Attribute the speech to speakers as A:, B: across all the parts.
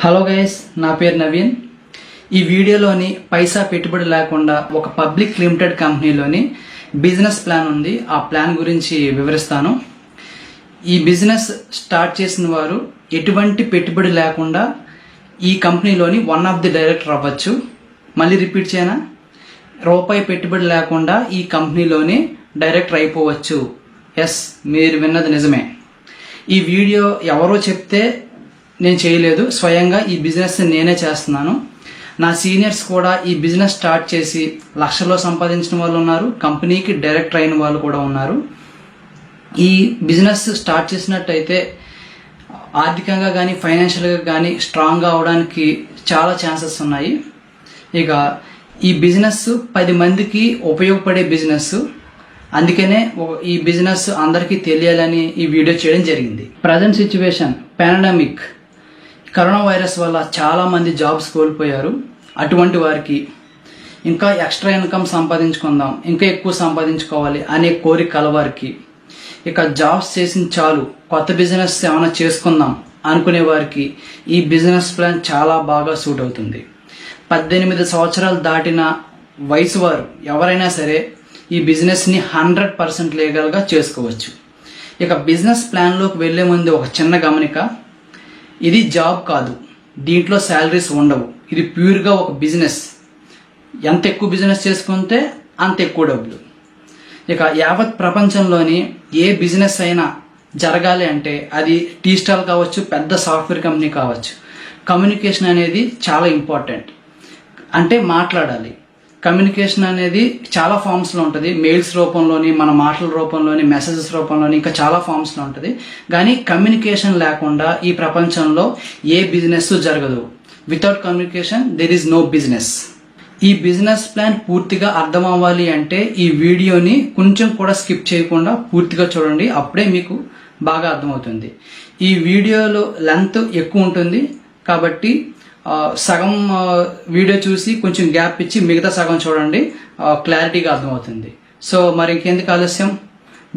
A: Hello guys, నా పేరు నవీన్. ఈ వీడియోలోని పైసా పెట్టుబడి లేకుండా ఒక పబ్లిక్ లిమిటెడ్ కంపెనీలోని బిజినెస్ ప్లాన్ ఉంది. ఆ ప్లాన్ గురించి వివరిస్తాను. ఈ బిజినెస్ స్టార్ట్ చేసిన వారు ఎటువంటి పెట్టుబడి లేకుండా ఈ కంపెనీలోని వన్ ఆఫ్ ది డైరెక్టర్ అవ్వచ్చు. మళ్ళీ రిపీట్ చేయనా? రూపాయి పెట్టుబడి లేకుండా ఈ కంపెనీలోని డైరెక్టర్ అయిపోవచ్చు. ఎస్, మీరు విన్నది నిజమే. ఈ వీడియో ఎవరో చెప్తే నేను చేయలేదు, స్వయంగా ఈ బిజినెస్ నేనే చేస్తున్నాను. నా సీనియర్స్ కూడా ఈ బిజినెస్ స్టార్ట్ చేసి లక్షల్లో సంపాదించిన వాళ్ళు ఉన్నారు, కంపెనీకి డైరెక్టర్ అయిన వాళ్ళు కూడా ఉన్నారు. ఈ బిజినెస్ స్టార్ట్ చేసినట్టయితే ఆర్థికంగా కానీ ఫైనాన్షియల్గా కానీ స్ట్రాంగ్గా అవడానికి చాలా ఛాన్సెస్ ఉన్నాయి. ఇక ఈ బిజినెస్ 10 మందికి ఉపయోగపడే బిజినెస్. అందుకనే ఈ బిజినెస్ అందరికీ తెలియాలని ఈ వీడియో చేయడం జరిగింది. Present situation pandemic, corona virus వల్ల చాలా మంది జాబ్స్ కోల్పోయారు. అటువంటి వారికి ఇంకా ఎక్స్ట్రా ఇన్కమ్ సంపాదించుకుందాం, ఇంకా ఎక్కువ సంపాదించుకోవాలి అనే కోరిక కలవారికి, ఇక జాబ్స్ చేసిన చాలు కొత్త బిజినెస్ ఏమైనా చేసుకుందాం అనుకునే వారికి ఈ బిజినెస్ ప్లాన్ చాలా బాగా సూట్ అవుతుంది. 18 సంవత్సరాలు దాటిన వయసు వారు ఎవరైనా సరే ఈ బిజినెస్ని 100% లీగల్గా చేసుకోవచ్చు. ఇక బిజినెస్ ప్లాన్లోకి వెళ్లే ముందు ఒక చిన్న గమనిక, ఇది జాబ్ కాదు, దీంట్లో శాలరీస్ ఉండవు. ఇది ప్యూర్గా ఒక బిజినెస్. ఎంత ఎక్కువ బిజినెస్ చేసుకుంటే అంత ఎక్కువ డబ్బులు. ఇక యావత్ ప్రపంచంలోని ఏ బిజినెస్ అయినా జరగాలి అంటే అది టీ స్టాల్ కావచ్చు, పెద్ద సాఫ్ట్వేర్ కంపెనీ కావచ్చు, కమ్యూనికేషన్ అనేది చాలా ఇంపార్టెంట్. అంటే మాట్లాడాలి. కమ్యూనికేషన్ అనేది చాలా ఫామ్స్లో ఉంటుంది. మెయిల్స్ రూపంలోని, మన మాటల రూపంలోని, మెసేజెస్ రూపంలోని, ఇంకా చాలా ఫామ్స్లో ఉంటుంది. కానీ కమ్యూనికేషన్ లేకుండా ఈ ప్రపంచంలో ఏ బిజినెస్ జరగదు. Without communication there is no business. ఈ బిజినెస్ ప్లాన్ పూర్తిగా అర్థం అవ్వాలి అంటే ఈ వీడియోని కొంచెం కూడా స్కిప్ చేయకుండా పూర్తిగా చూడండి, అప్పుడే మీకు బాగా అర్థమవుతుంది. ఈ వీడియోలో లెంత్ ఎక్కువ ఉంటుంది కాబట్టి సగం వీడియో చూసి కొంచెం గ్యాప్ ఇచ్చి మిగతా సగం చూడండి, క్లారిటీగా అర్థమవుతుంది. సో మరి ఇంకెందుకు ఆలస్యం,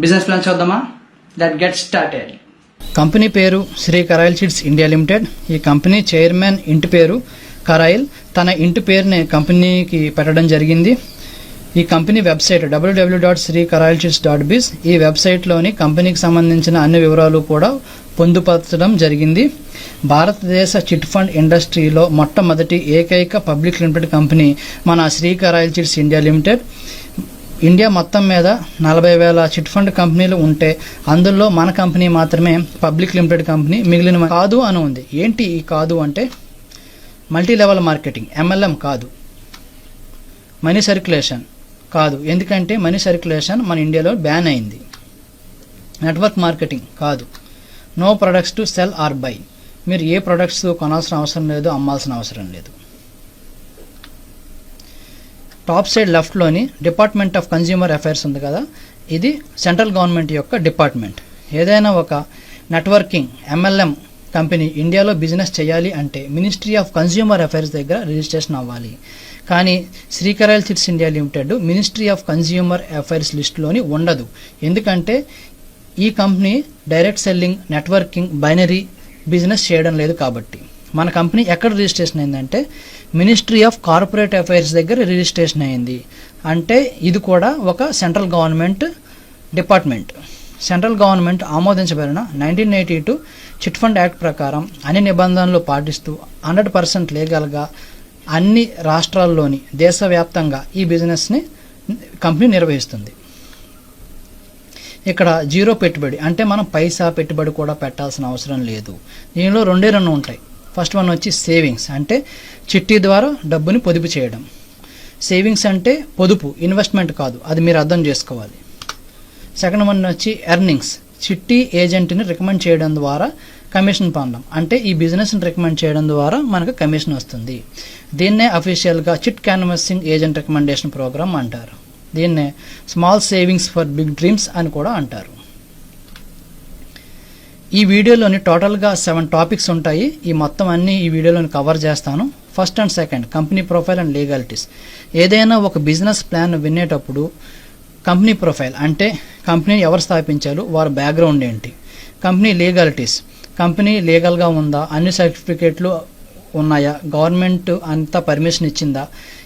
A: బిజినెస్ ప్లాన్ చూద్దామా? Let's get started. కంపెనీ పేరు Shri Karayil seeds India limited. ఈ కంపెనీ చైర్మన్ ఇంటి పేరు కరాయిల్. తన ఇంటి పేరుని కంపెనీకి పెట్టడం జరిగింది. ఈ కంపెనీ వెబ్సైట్ www.srikarayilseeds.biz. ఈ వెబ్సైట్లోని కంపెనీకి సంబంధించిన అన్ని వివరాలు కూడా పొందుపరచడం జరిగింది. భారతదేశ చిట్ ఫండ్ ఇండస్ట్రీలో మొట్టమొదటి ఏకైక పబ్లిక్ లిమిటెడ్ కంపెనీ మన Shri Karayil seeds India limited. India మొత్తం మీద 40,000 చిట్ ఫండ్ కంపెనీలు ఉంటే అందులో మన కంపెనీ మాత్రమే పబ్లిక్ లిమిటెడ్ కంపెనీ. మిగిలిన కాదు అని ఉంది. ఏంటి ఈ కాదు అంటే మల్టీ లెవెల్ మార్కెటింగ్, MLM కాదు. మనీ సర్క్యులేషన్ కాదు, ఎందుకంటే మనీ సర్క్యులేషన్ మన ఇండియాలో బ్యాన్ అయింది. నెట్వర్క్ మార్కెటింగ్ కాదు. No products to sell or buy. మీరు ఏ ప్రొడక్ట్స్ కొనాల్సిన అవసరం లేదు, అమ్మాల్సిన అవసరం లేదు. టాప్ సైడ్ లెఫ్ట్లోని డిపార్ట్మెంట్ ఆఫ్ కన్జ్యూమర్ అఫైర్స్ ఉంది కదా, ఇది సెంట్రల్ గవర్నమెంట్ యొక్క డిపార్ట్మెంట్. ఏదైనా ఒక నెట్వర్కింగ్ MLM కంపెనీ ఇండియాలో బిజినెస్ చేయాలి అంటే మినిస్ట్రీ ఆఫ్ కన్జ్యూమర్ అఫైర్స్ దగ్గర రిజిస్ట్రేషన్ అవ్వాలి. కానీ Sri Karayil seeds India limited ministry of consumer affairs లిస్టులోని ఉండదు. ఎందుకంటే ఈ company direct selling, networking, binary business చేయడం లేదు కాబట్టి. మన కంపెనీ ఎక్కడ రిజిస్ట్రేషన్ అయిందంటే మినిస్ట్రీ ఆఫ్ కార్పొరేట్ అఫైర్స్ దగ్గర రిజిస్ట్రేషన్ అయింది. అంటే ఇది కూడా ఒక central government department. Central government ఆమోదించబడిన 1982 చిట్ ఫండ్ యాక్ట్ ప్రకారం అన్ని నిబంధనలు పాటిస్తూ 100% లీగల్గా అన్ని రాష్ట్రాల్లోని దేశవ్యాప్తంగా ఈ బిజినెస్ని కంపెనీ నిర్వహిస్తుంది. ఇక్కడ జీరో పెట్టుబడి అంటే మనం పైసా పెట్టుబడి కూడా పెట్టాల్సిన అవసరం లేదు. దీనిలో రెండే ఉంటాయి. ఫస్ట్ వన్ వచ్చి సేవింగ్స్, అంటే చిట్టి ద్వారా డబ్బుని పొదుపు చేయడం. సేవింగ్స్ అంటే పొదుపు, ఇన్వెస్ట్మెంట్ కాదు, అది మీరు అర్థం చేసుకోవాలి. సెకండ్ వన్ వచ్చి ఎర్నింగ్స్, చిట్టి ఏజెంట్ని రికమెండ్ చేయడం ద్వారా కమిషన్ పొందడం. అంటే ఈ బిజినెస్ని రికమెండ్ చేయడం ద్వారా మనకు కమిషన్ వస్తుంది. దీన్నే అఫీషియల్గా chit canvassing agent recommendation program అంటారు. దీన్నే small savings for big dreams అని కూడా అంటారు. ఈ వీడియోలోని టోటల్గా 7 టాపిక్స్ ఉంటాయి. ఈ మొత్తం అన్ని ఈ వీడియోలోని కవర్ చేస్తాను. First and second company profile and legalities. ఏదైనా ఒక బిజినెస్ ప్లాన్ వినేటప్పుడు కంపెనీ ప్రొఫైల్ అంటే కంపెనీ ఎవరు స్థాపించారు, వారి బ్యాక్గ్రౌండ్ ఏంటి. కంపెనీ లీగాలిటీస్, కంపెనీ లీగల్గా ఉందా, అన్ని సర్టిఫికేట్లు ఉన్నాయా, గవర్నమెంట్ అంతా పర్మిషన్ ఇచ్చిందా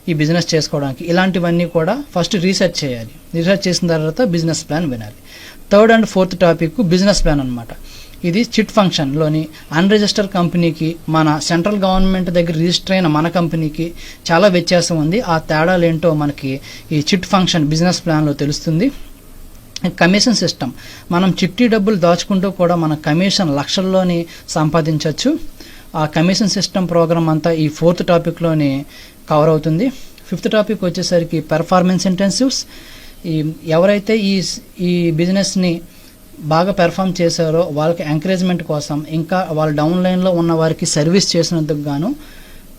A: ఈ బిజినెస్ చేసుకోవడానికి, ఇలాంటివన్నీ కూడా ఫస్ట్ రీసెర్చ్ చేయాలి. రీసెర్చ్ చేసిన తర్వాత బిజినెస్ ప్లాన్ వినాలి. Third and fourth topic business plan అనమాట. ఇది చిట్ ఫంక్షన్లోని అన్రిజిస్టర్ కంపెనీకి మన సెంట్రల్ గవర్నమెంట్ దగ్గర రిజిస్టర్ అయిన మన కంపెనీకి చాలా వ్యత్యాసం ఉంది. ఆ తేడాలు ఏంటో మనకి ఈ చిట్ ఫంక్షన్ బిజినెస్ ప్లాన్లో తెలుస్తుంది. కమిషన్ సిస్టమ్, మనం చిట్టి డబ్బులు దాచుకుంటూ కూడా మన కమిషన్ లక్షల్లోని సంపాదించవచ్చు. ఆ కమిషన్ సిస్టమ్ ప్రోగ్రామ్ అంతా ఈ ఫోర్త్ టాపిక్లోని కవర్ అవుతుంది. ఫిఫ్త్ టాపిక్ వచ్చేసరికి పెర్ఫార్మెన్స్ ఇంటెన్సివ్స్. ఎవరైతే ఈ బిజినెస్ని బాగా పెర్ఫామ్ చేశారో వాళ్ళకి ఎంకరేజ్మెంట్ కోసం, ఇంకా వాళ్ళ డౌన్ లైన్లో ఉన్న వారికి సర్వీస్ చేసినందుకు గాను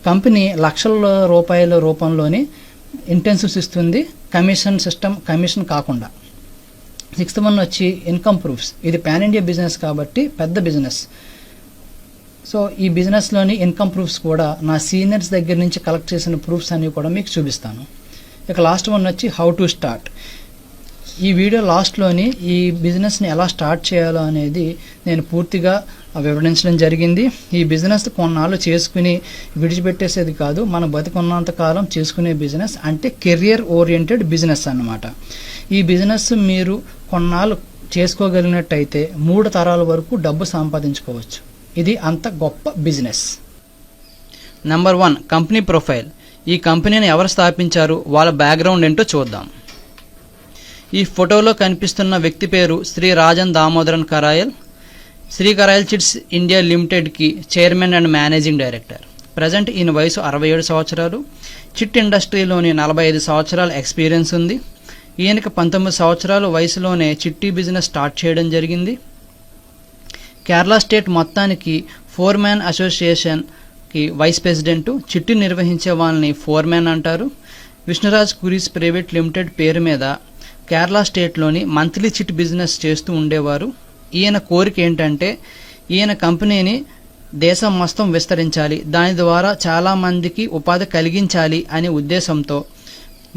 A: కంపెనీ లక్షల రూపాయల రూపంలోని ఇంటెన్సివ్స్ ఇస్తుంది, కమిషన్ సిస్టమ్ కమిషన్ కాకుండా. సిక్స్త్ వన్ వచ్చి ఇన్కమ్ ప్రూఫ్స్. ఇది పాన్ ఇండియా బిజినెస్ కాబట్టి పెద్ద బిజినెస్. సో ఈ బిజినెస్లోని ఇన్కమ్ ప్రూఫ్స్ కూడా నా సీనియర్స్ దగ్గర నుంచి కలెక్ట్ చేసిన ప్రూఫ్స్ అన్ని కూడా మీకు చూపిస్తాను. ఇక లాస్ట్ వన్ వచ్చి హౌ టు స్టార్ట్. ఈ వీడియో లాస్ట్లోని ఈ బిజినెస్ని ఎలా స్టార్ట్ చేయాలో అనేది నేను పూర్తిగా వివరించడం జరిగింది. ఈ బిజినెస్ కొన్నాళ్ళు చేసుకుని విడిచిపెట్టేసేది కాదు, మనం బతికున్నంత కాలం చేసుకునే బిజినెస్, అంటే కెరియర్ ఓరియంటెడ్ బిజినెస్ అన్నమాట. ఈ బిజినెస్ మీరు కొన్నాళ్ళు చేసుకోగలిగినట్టయితే 3 తరాల వరకు డబ్బు సంపాదించుకోవచ్చు. ఇది అంత గొప్ప బిజినెస్. Number 1, company profile. ఈ కంపెనీని ఎవరు స్థాపించారు, వాళ్ళ బ్యాక్గ్రౌండ్ ఏంటో చూద్దాం. ఈ ఫోటోలో కనిపిస్తున్న వ్యక్తి పేరు శ్రీ రాజన్ దామోదరన్ కరాయల్. శ్రీ కరాయల్ చిట్స్ ఇండియా లిమిటెడ్కి chairman and managing director. Present ఈయన వయసు 67 సంవత్సరాలు. చిట్ ఇండస్ట్రీలోని 45 సంవత్సరాల ఎక్స్పీరియన్స్ ఉంది. ఈయనకి 19 సంవత్సరాల వయసులోనే చిట్టి బిజినెస్ స్టార్ట్ చేయడం జరిగింది. కేరళ స్టేట్ మొత్తానికి 4 మ్యాన్ అసోసియేషన్కి వైస్ ప్రెసిడెంటు. చిట్టి నిర్వహించే వాళ్ళని 4 మ్యాన్ అంటారు. విష్ణురాజ్ కురీస్ ప్రైవేట్ లిమిటెడ్ పేరు మీద కేరళ స్టేట్లోని మంత్లీ చిట్ బిజినెస్ చేస్తూ ఉండేవారు. ఈయన కోరిక ఏంటంటే ఈయన కంపెనీని దేశం మొత్తం విస్తరించాలి, దాని ద్వారా చాలామందికి ఉపాధి కలిగించాలి అనే ఉద్దేశంతో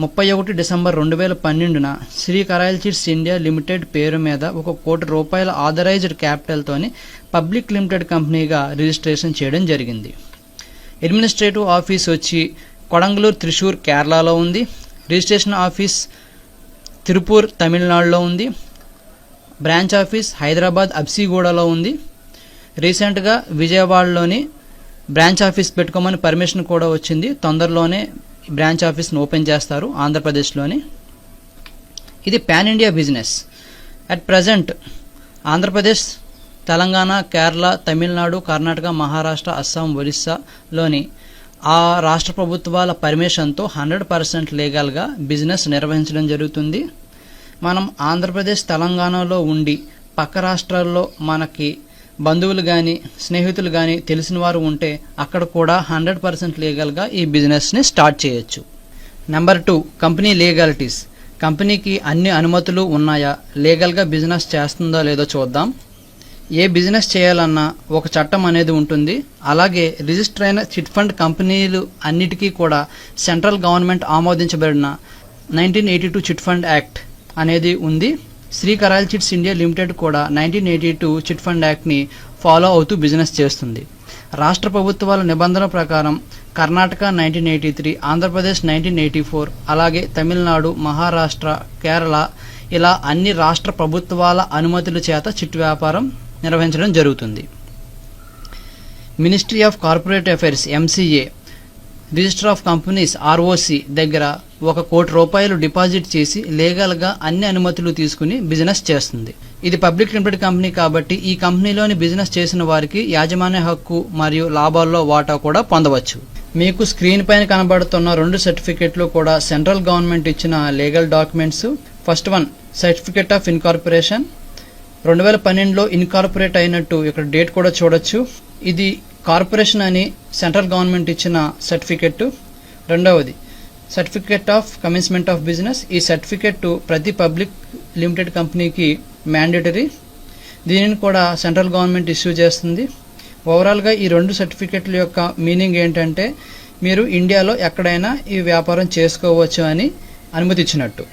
A: 31 December 2012 Sri Karal chits India limited పేరు మీద ₹1 కోటి ఆథరైజ్డ్ క్యాపిటల్తోని పబ్లిక్ లిమిటెడ్ కంపెనీగా రిజిస్ట్రేషన్ చేయడం జరిగింది. అడ్మినిస్ట్రేటివ్ ఆఫీస్ వచ్చి కొడంగలూరు, త్రిశూర్, కేరళలో ఉంది. రిజిస్ట్రేషన్ ఆఫీస్ తిరుపూర్, తమిళనాడులో ఉంది. బ్రాంచ్ ఆఫీస్ హైదరాబాద్, అబ్సిగూడలో ఉంది. రీసెంట్గా విజయవాడలోని బ్రాంచ్ ఆఫీస్ పెట్టుకోమని పర్మిషన్ కూడా వచ్చింది. తొందరలోనే బ్రాంచ్ ఆఫీస్ని ఓపెన్ చేస్తారు ఆంధ్రప్రదేశ్లోని. ఇది pan India business. At present Andhra Pradesh, Telangana, Kerala, Tamil Nadu, Karnataka, Maharashtra, Assam, ఒరిస్సాలోని ఆ రాష్ట్ర ప్రభుత్వాల పర్మిషన్తో 100% లీగల్గా బిజినెస్ నిర్వహించడం జరుగుతుంది. మనం ఆంధ్రప్రదేశ్, తెలంగాణలో ఉండి పక్క రాష్ట్రాల్లో మనకి బంధువులు కానీ స్నేహితులు కానీ తెలిసిన వారు ఉంటే అక్కడ కూడా 100% లీగల్గా ఈ బిజినెస్ని స్టార్ట్ చేయొచ్చు. Number 2, company legalities. కంపెనీకి అన్ని అనుమతులు ఉన్నాయా, లీగల్గా బిజినెస్ చేస్తుందో లేదో చూద్దాం. ఏ బిజినెస్ చేయాలన్నా ఒక చట్టం అనేది ఉంటుంది. అలాగే రిజిస్టర్ అయిన చిట్ ఫండ్ కంపెనీలు అన్నిటికీ కూడా సెంట్రల్ గవర్నమెంట్ ఆమోదించబడిన 1982 చిట్ ఫండ్ యాక్ట్ అనేది ఉంది. Shri Karal chits India limited కూడా 1982 చిట్ ఫండ్ యాక్ట్ని ఫాలో అవుతూ బిజినెస్ చేస్తుంది. రాష్ట్ర ప్రభుత్వాల నిబంధనల ప్రకారం కర్ణాటక 1983, ఆంధ్రప్రదేశ్ 1984, అలాగే తమిళనాడు, మహారాష్ట్ర, కేరళ ఇలా అన్ని రాష్ట్ర ప్రభుత్వాల అనుమతుల చేత చిట్ వ్యాపారం నిర్వహించడం జరుగుతుంది. Ministry of corporate affairs MCA, register of companies ROC దగ్గర ₹1 కోటి డిపాజిట్ చేసి లీగల్గా అన్ని అనుమతులు తీసుకుని బిజినెస్ చేస్తుంది. ఇది పబ్లిక్ లిమిటెడ్ కంపెనీ కాబట్టి ఈ కంపెనీలోని బిజినెస్ చేసిన వారికి యాజమాన్య హక్కు మరియు లాభాల్లో వాటా కూడా పొందవచ్చు. మీకు స్క్రీన్ పైన కనబడుతున్న 2 సర్టిఫికెట్లు కూడా సెంట్రల్ గవర్నమెంట్ ఇచ్చిన legal documents. First one certificate of incorporation. 2012లో ఇన్కార్పొరేట్ అయినట్టు ఇక్కడ డేట్ కూడా చూడొచ్చు. ఇది కార్పొరేషన్ అని సెంట్రల్ గవర్నమెంట్ ఇచ్చిన సర్టిఫికెట్. రెండవది certificate of commencement of business. ఈ సర్టిఫికెట్ ప్రతి పబ్లిక్ లిమిటెడ్ కంపెనీకి మ్యాండేటరీ. దీనిని కూడా సెంట్రల్ గవర్నమెంట్ ఇష్యూ చేస్తుంది. ఓవరాల్గా ఈ 2 సర్టిఫికెట్ల యొక్క మీనింగ్ ఏంటంటే మీరు ఇండియాలో ఎక్కడైనా ఈ వ్యాపారం చేసుకోవచ్చు అని అనుమతి ఇచ్చినట్టు.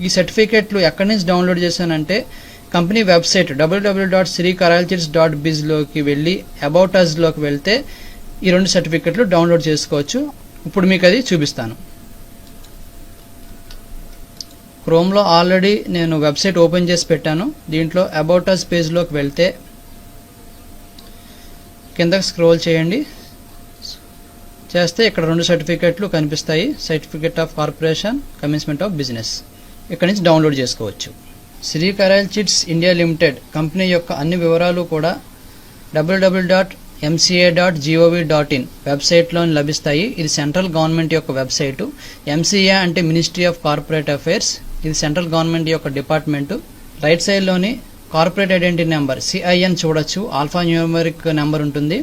A: ఈ సర్టిఫికెట్లు ఎక్కడి నుంచి డౌన్లోడ్ చేశానంటే కంపెనీ వెబ్సైట్ www.srikarayalchits.biz లోకి వెళ్ళి అబౌట్ అస్ లోకి వెళ్తే ఈ 2 సర్టిఫికెట్లు డౌన్లోడ్ చేసుకోవచ్చు. ఇప్పుడు మీకు అది చూపిస్తాను. క్రోమ్లో ఆల్రెడీ నేను వెబ్సైట్ ఓపెన్ చేసి పెట్టాను. దీంట్లో అబౌట్ అస్ పేజ్లోకి వెళ్తే కిందకి స్క్రోల్ చేయండి. చేస్తే ఇక్కడ 2 సర్టిఫికెట్లు కనిపిస్తాయి. Certificate of corporation, commencement of business. ఇక్కడ నుంచి డౌన్లోడ్ చేసుకోవచ్చు. Sri Karal chits India limited company యొక్క అన్ని వివరాలు కూడా www.mca.gov.in వెబ్సైట్లో లభిస్తాయి. ఇది సెంట్రల్ గవర్నమెంట్ యొక్క వెబ్సైటు. ఎంసీఏ అంటే మినిస్ట్రీ ఆఫ్ కార్పొరేట్ అఫైర్స్. ఇది సెంట్రల్ గవర్నమెంట్ యొక్క డిపార్ట్మెంటు. రైట్ సైడ్లోని కార్పొరేట్ ఐడెంటిటీ నెంబర్ CIN చూడొచ్చు. ఆల్ఫా న్యూమరిక్ నెంబర్ ఉంటుంది.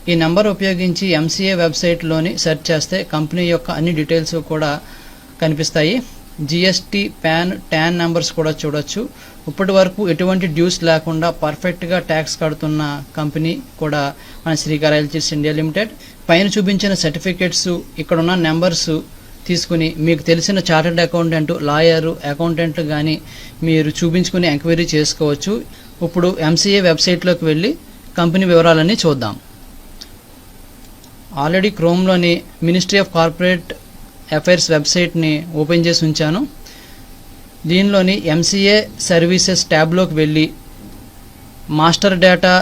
A: ఈ నెంబర్ ఉపయోగించి ఎంసీఏ వెబ్సైట్లోని సెర్చ్ చేస్తే కంపెనీ యొక్క అన్ని డీటెయిల్స్ కూడా కనిపిస్తాయి. GST, PAN, TAN నెంబర్స్ కూడా చూడొచ్చు. ఇప్పటి వరకు ఎటువంటి డ్యూస్ లేకుండా పర్ఫెక్ట్గా ట్యాక్స్ కడుతున్న కంపెనీ కూడా మన Shri Karal chits India limited. పైన చూపించిన సర్టిఫికేట్స్, ఇక్కడున్న నెంబర్స్ తీసుకుని మీకు తెలిసిన చార్టెడ్ అకౌంటెంట్, లాయరు, అకౌంటెంట్ కానీ మీరు చూపించుకుని ఎంక్వైరీ చేసుకోవచ్చు. ఇప్పుడు ఎంసీఏ వెబ్సైట్లోకి వెళ్ళి కంపెనీ వివరాలన్నీ చూద్దాం. ఆల్రెడీ క్రోమ్లోని మినిస్ట్రీ ఆఫ్ కార్పొరేట్ అఫైర్స్ వెబ్సైట్ని ఓపెన్ చేసి ఉంచాను. దీనిలోని ఎంసీఏ సర్వీసెస్ ట్యాబ్లోకి వెళ్ళి మాస్టర్ డేటా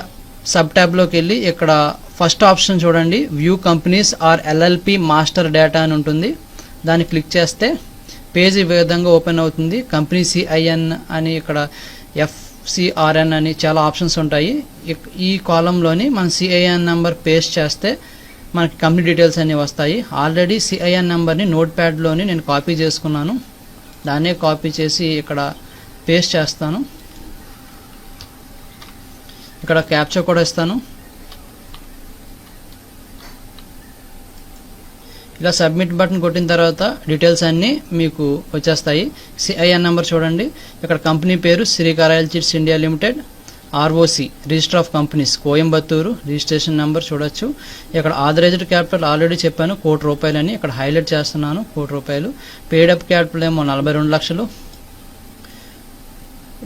A: సబ్ ట్యాబ్లోకి వెళ్ళి ఇక్కడ ఫస్ట్ ఆప్షన్ చూడండి, view companies or LLP master data అని ఉంటుంది. దాన్ని క్లిక్ చేస్తే పేజ్ ఈ విధంగా ఓపెన్ అవుతుంది. కంపెనీ CIN అని, ఇక్కడ FCRN అని చాలా ఆప్షన్స్ ఉంటాయి. ఈ కాలంలోని మన CIN నెంబర్ పేస్ట్ చేస్తే మనకి కంపెనీ డీటెయిల్స్ అన్నీ వస్తాయి. ఆల్రెడీ CIN నెంబర్ని నోట్ ప్యాడ్లోని నేను కాపీ చేసుకున్నాను. దాన్నే కాపీ చేసి ఇక్కడ పేస్ట్ చేస్తాను. ఇక్కడ క్యాప్చా కూడా ఇస్తాను. ఇలా సబ్మిట్ బటన్ కొట్టిన తర్వాత డీటెయిల్స్ అన్నీ మీకు వచ్చేస్తాయి. CIN నెంబర్ చూడండి. ఇక్కడ కంపెనీ పేరు Sri Karal chits India limited. ROC register of companies Coimbatore. Registration number చూడొచ్చు. ఇక్కడ ఆథరైజ్డ్ క్యాపిటల్ ఆల్రెడీ చెప్పాను, ₹1,00,00,000 అని. ఇక్కడ హైలైట్ చేస్తున్నాను, ₹1,00,00,000. పేడ్ అప్ క్యాపిటల్ ఏమో 42 లక్షలు.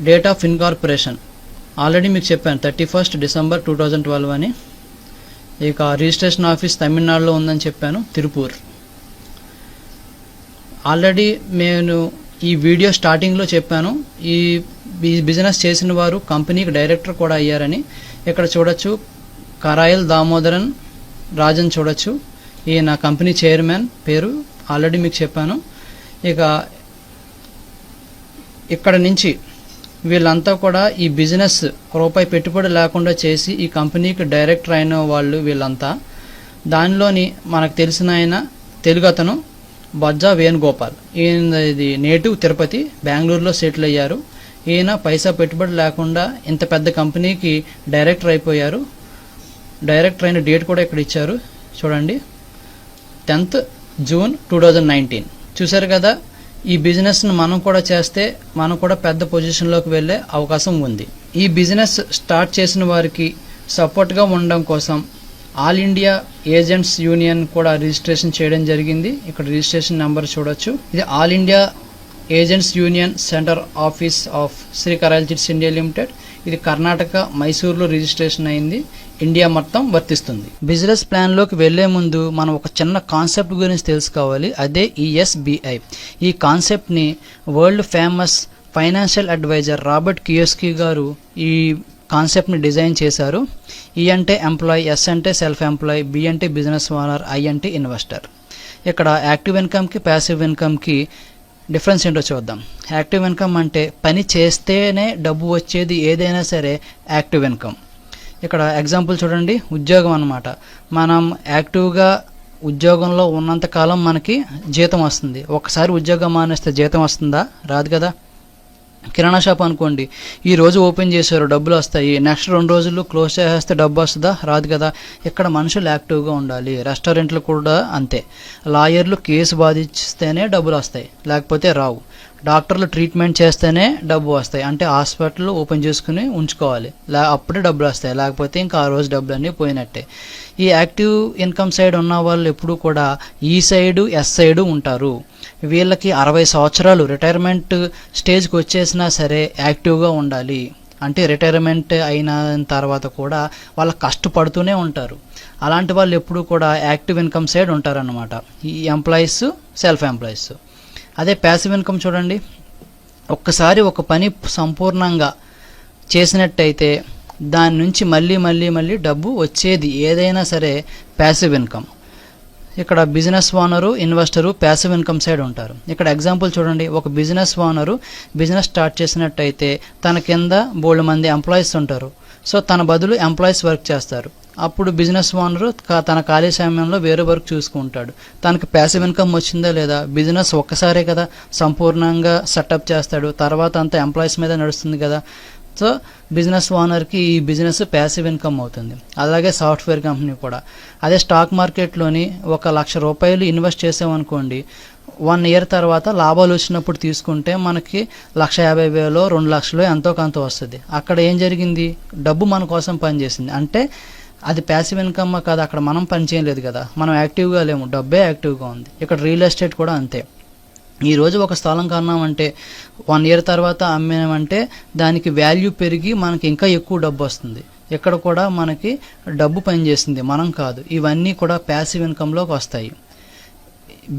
A: డేట్ ఆఫ్ ఇన్కార్పొరేషన్ ఆల్రెడీ మీకు చెప్పాను, 31 డిసెంబర్ 2012 అని. ఇక రిజిస్ట్రేషన్ ఆఫీస్ తమిళనాడులో ఉందని చెప్పాను, తిరుపూర్. ఆల్రెడీ నేను ఈ వీడియో స్టార్టింగ్లో చెప్పాను, ఈ బిజినెస్ చేసిన వారు కంపెనీకి డైరెక్టర్ కూడా అయ్యారని. ఇక్కడ చూడొచ్చు, కరాయల్ దామోదరన్ రాజన్ చూడొచ్చు. ఈయన కంపెనీ చైర్మన్ పేరు ఆల్రెడీ మీకు చెప్పాను. ఇక ఇక్కడ నుంచి వీళ్ళంతా కూడా ఈ బిజినెస్ రూపాయి పెట్టుబడి లేకుండా చేసి ఈ కంపెనీకి డైరెక్టర్ అయిన వాళ్ళు వీళ్ళంతా. దానిలోని మనకు తెలిసిన ఆయన తెలుగు అతను బొజ్జా వేణుగోపాల్. ఈయన ఇది నేటివ్ తిరుపతి, బెంగళూరులో సెటిల్ అయ్యారు. ఈయన పైసా పెట్టుబడి లేకుండా ఇంత పెద్ద కంపెనీకి డైరెక్టర్ అయిపోయారు. డైరెక్టర్ అయిన డేట్ కూడా ఇక్కడ ఇచ్చారు చూడండి, 10th జూన్ 2019. చూసారు కదా, ఈ బిజినెస్ను మనం కూడా చేస్తే మనం కూడా పెద్ద పొజిషన్లోకి వెళ్ళే అవకాశం ఉంది. ఈ బిజినెస్ స్టార్ట్ చేసిన వారికి సపోర్ట్గా ఉండడం కోసం ఆల్ ఇండియా ఏజెంట్స్ యూనియన్ కూడా రిజిస్ట్రేషన్ చేయడం జరిగింది. ఇక్కడ రిజిస్ట్రేషన్ నెంబర్ చూడొచ్చు. ఇది all India agents union center office of Sri Karal chits India limited. ఇది కర్ణాటక మైసూర్లో రిజిస్ట్రేషన్ అయింది. ఇండియా మొత్తం వర్తిస్తుంది. బిజినెస్ ప్లాన్లోకి వెళ్లే ముందు మనం ఒక చిన్న కాన్సెప్ట్ గురించి తెలుసుకోవాలి. అదే ESBI. ఈ కాన్సెప్ట్ని world famous financial advisor Robert Kiyosaki గారు ఈ కాన్సెప్ట్ని డిజైన్ చేశారు. E అంటే ఎంప్లాయ్, S అంటే సెల్ఫ్ ఎంప్లాయ్, B అంటే బిజినెస్ ఓనర్, I అంటే ఇన్వెస్టర్. ఇక్కడ యాక్టివ్ ఇన్కమ్కి ప్యాసివ్ ఇన్కమ్కి డిఫరెన్స్ ఏంటో చూద్దాం. యాక్టివ్ ఇన్కమ్ అంటే పని చేస్తేనే డబ్బు వచ్చేది ఏదైనా సరే యాక్టివ్ ఇన్కమ్. ఇక్కడ ఎగ్జాంపుల్ చూడండి, ఉద్యోగం అన్నమాట. మనం యాక్టివ్గా ఉద్యోగంలో ఉన్నంతకాలం మనకి జీతం వస్తుంది. ఒకసారి ఉద్యోగం మానేస్తే జీతం వస్తుందా? రాదు కదా. కిరాణా షాప్ అనుకోండి, ఈ రోజు ఓపెన్ చేశారు, డబ్బులు వస్తాయి. నెక్స్ట్ 2 రోజులు క్లోజ్ చేసేస్తే డబ్బు వస్తుందా? రాదు కదా. ఇక్కడ మనుషులు యాక్టివ్గా ఉండాలి. రెస్టారెంట్లు కూడా అంతే. లాయర్లు కేసు బాధిస్తేనే డబ్బులు వస్తాయి, లేకపోతే రావు. డాక్టర్లు ట్రీట్మెంట్ చేస్తేనే డబ్బు వస్తాయి, అంటే హాస్పిటల్ ఓపెన్ చేసుకుని ఉంచుకోవాలి, అప్పుడే డబ్బులు వస్తాయి. లేకపోతే ఇంకా ఆ రోజు డబ్బులన్నీ పోయినట్టే. ఈ యాక్టివ్ ఇన్కమ్ సైడ్ ఉన్న వాళ్ళు ఎప్పుడు కూడా ఈ సైడు S సైడు ఉంటారు. వీళ్ళకి 60 సంవత్సరాలు రిటైర్మెంట్ స్టేజ్కి వచ్చేసినా సరే యాక్టివ్గా ఉండాలి.
B: అంటే రిటైర్మెంట్ అయిన తర్వాత కూడా వాళ్ళు కష్టపడుతూనే ఉంటారు. అలాంటి వాళ్ళు ఎప్పుడు కూడా యాక్టివ్ ఇన్కమ్ సైడ్ ఉంటారన్నమాట, ఈ ఎంప్లాయీస్, సెల్ఫ్ ఎంప్లాయీస్. అదే ప్యాసివ్ ఇన్కమ్ చూడండి, ఒక్కసారి ఒక పని సంపూర్ణంగా చేసినట్టయితే దాని నుంచి మళ్ళీ డబ్బు వచ్చేది ఏదైనా సరే ప్యాసివ్ ఇన్కమ్. ఇక్కడ business owner, investor passive income side ఉంటారు. ఇక్కడ ఎగ్జాంపుల్ చూడండి, ఒక బిజినెస్ ఓనరు బిజినెస్ స్టార్ట్ చేసినట్టయితే తన కింద బోల్డ్ మంది ఎంప్లాయీస్ ఉంటారు. సో తన బదులు ఎంప్లాయీస్ వర్క్ చేస్తారు. అప్పుడు బిజినెస్ ఓనరు తన ఖాళీ సమయంలో వేరే వర్క్ చూసుకుంటాడు. తనకు ప్యాసివ్ ఇన్కమ్ వచ్చిందా లేదా? బిజినెస్ ఒక్కసారే కదా సంపూర్ణంగా సెటప్ చేస్తాడు, తర్వాత అంతా ఎంప్లాయీస్ మీద నడుస్తుంది కదా. సో బిజినెస్ ఓనర్కి ఈ బిజినెస్ ప్యాసివ్ ఇన్కమ్ అవుతుంది. అలాగే సాఫ్ట్వేర్ కంపెనీ కూడా. అదే స్టాక్ మార్కెట్లోని ₹1,00,000 ఇన్వెస్ట్ చేసామనుకోండి, 1 ఇయర్ తర్వాత లాభాలు వచ్చినప్పుడు తీసుకుంటే మనకి 1,50,000 2,00,000 ఎంతో కొంత వస్తుంది. అక్కడ ఏం జరిగింది? డబ్బు మన కోసం పనిచేసింది. అంటే అది ప్యాసివ్ ఇన్కమ్ కాదు, అక్కడ మనం పని చేయలేదు కదా, మనం యాక్టివ్గా లేము, డబ్బే యాక్టివ్గా ఉంది. ఇక్కడ రియల్ ఎస్టేట్ కూడా అంతే. ఈరోజు ఒక స్థలం కొన్నామంటే 1 ఇయర్ తర్వాత అమ్మామంటే దానికి వాల్యూ పెరిగి మనకి ఇంకా ఎక్కువ డబ్బు వస్తుంది. ఇక్కడ కూడా మనకి డబ్బు పనిచేసింది, మనం కాదు. ఇవన్నీ కూడా ప్యాసివ్ ఇన్కమ్లోకి వస్తాయి.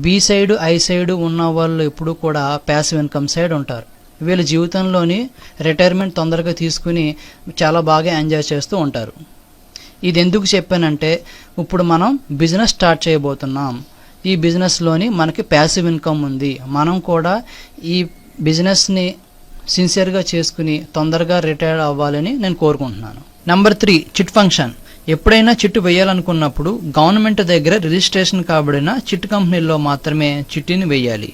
B: బి సైడ్, ఐ సైడ్ ఉన్న వాళ్ళు ఎప్పుడు కూడా ప్యాసివ్ ఇన్కమ్ సైడ్ ఉంటారు. వీళ్ళ జీవితంలోని రిటైర్మెంట్ తొందరగా తీసుకుని చాలా బాగా ఎంజాయ్ చేస్తూ ఉంటారు. ఇది ఎందుకు చెప్పానంటే, ఇప్పుడు మనం బిజినెస్ స్టార్ట్ చేయబోతున్నాం. ఈ బిజినెస్లోని మనకి ప్యాసివ్ ఇన్కమ్ ఉంది. మనం కూడా ఈ బిజినెస్ని సిన్సియర్గా చేసుకుని తొందరగా రిటైర్ అవ్వాలని నేను కోరుకుంటున్నాను. Number 3, chit function. ఎప్పుడైనా చిట్టు వేయాలనుకున్నప్పుడు గవర్నమెంట్ దగ్గర రిజిస్ట్రేషన్ కాబడిన చిట్ కంపెనీల్లో మాత్రమే చిట్టిని వేయాలి.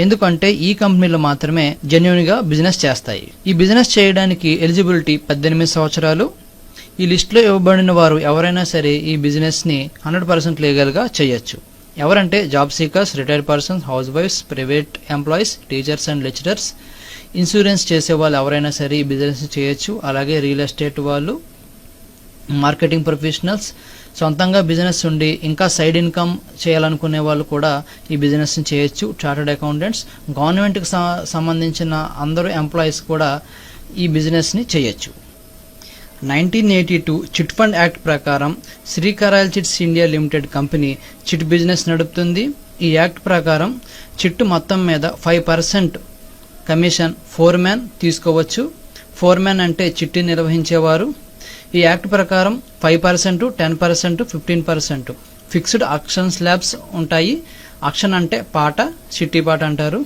B: ఎందుకంటే ఈ కంపెనీలు మాత్రమే జెన్యూన్గా బిజినెస్ చేస్తాయి. ఈ బిజినెస్ చేయడానికి ఎలిజిబిలిటీ 18 సంవత్సరాలు. ఈ లిస్టులో ఇవ్వబడిన వారు ఎవరైనా సరే ఈ బిజినెస్ని 100% లీగల్గా చేయొచ్చు. ఎవరంటే job seekers, retired persons, house wives, private employees, teachers and lecturers, insurance చేసే వాళ్ళు ఎవరైనా సరే ఈ బిజినెస్ చేయొచ్చు. అలాగే రియల్ ఎస్టేట్ వాళ్ళు, మార్కెటింగ్ ప్రొఫెషనల్స్, సొంతంగా బిజినెస్ ఉండి ఇంకా సైడ్ ఇన్కమ్ చేయాలనుకునే వాళ్ళు కూడా ఈ బిజినెస్ని చేయొచ్చు. చార్టర్డ్ అకౌంటెంట్స్, గవర్నమెంట్కి సంబంధించిన అందరూ ఎంప్లాయీస్ కూడా ఈ బిజినెస్ని చేయొచ్చు. 1982 చిట్ ఫండ్ యాక్ట్ ప్రకారం Srikaral chits India limited company chit business నడుపుతుంది. ఈ యాక్ట్ ప్రకారం చిట్టు మొత్తం మీద 5% కమిషన్ ఫోర్మ్యాన్ తీసుకోవచ్చు. ఫోర్మ్యాన్ అంటే చిట్టి నిర్వహించేవారు. ఈ యాక్ట్ ప్రకారం 5%, 10%, 15% ఫిక్స్డ్ ఆక్షన్ స్లాబ్స్ ఉంటాయి. ఆక్షన్ అంటే పాట, చిట్టి పాట అంటారు.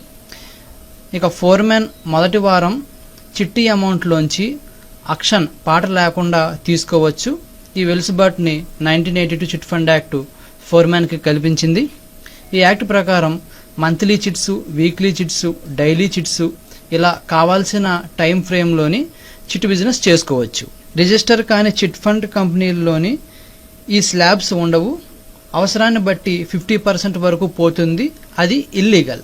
B: ఇక ఫోర్మ్యాన్ మొదటి వారం చిట్టి అమౌంట్లోంచి ఆక్షన్ పాట లేకుండా తీసుకోవచ్చు. ఈ వెలుసుబాటుని 1982 చిట్ ఫండ్ యాక్ట్ ఫోర్మ్యాన్కి కల్పించింది. ఈ యాక్ట్ ప్రకారం monthly chits, weekly chits, daily chits ఇలా కావాల్సిన టైం ఫ్రేమ్లోని చిట్ బిజినెస్ చేసుకోవచ్చు. రిజిస్టర్ కాని చిట్ ఫండ్ కంపెనీల్లోని ఈ స్లాబ్స్ ఉండవు. అవసరాన్ని బట్టి 50% వరకు పోతుంది. అది ఇల్లీగల్.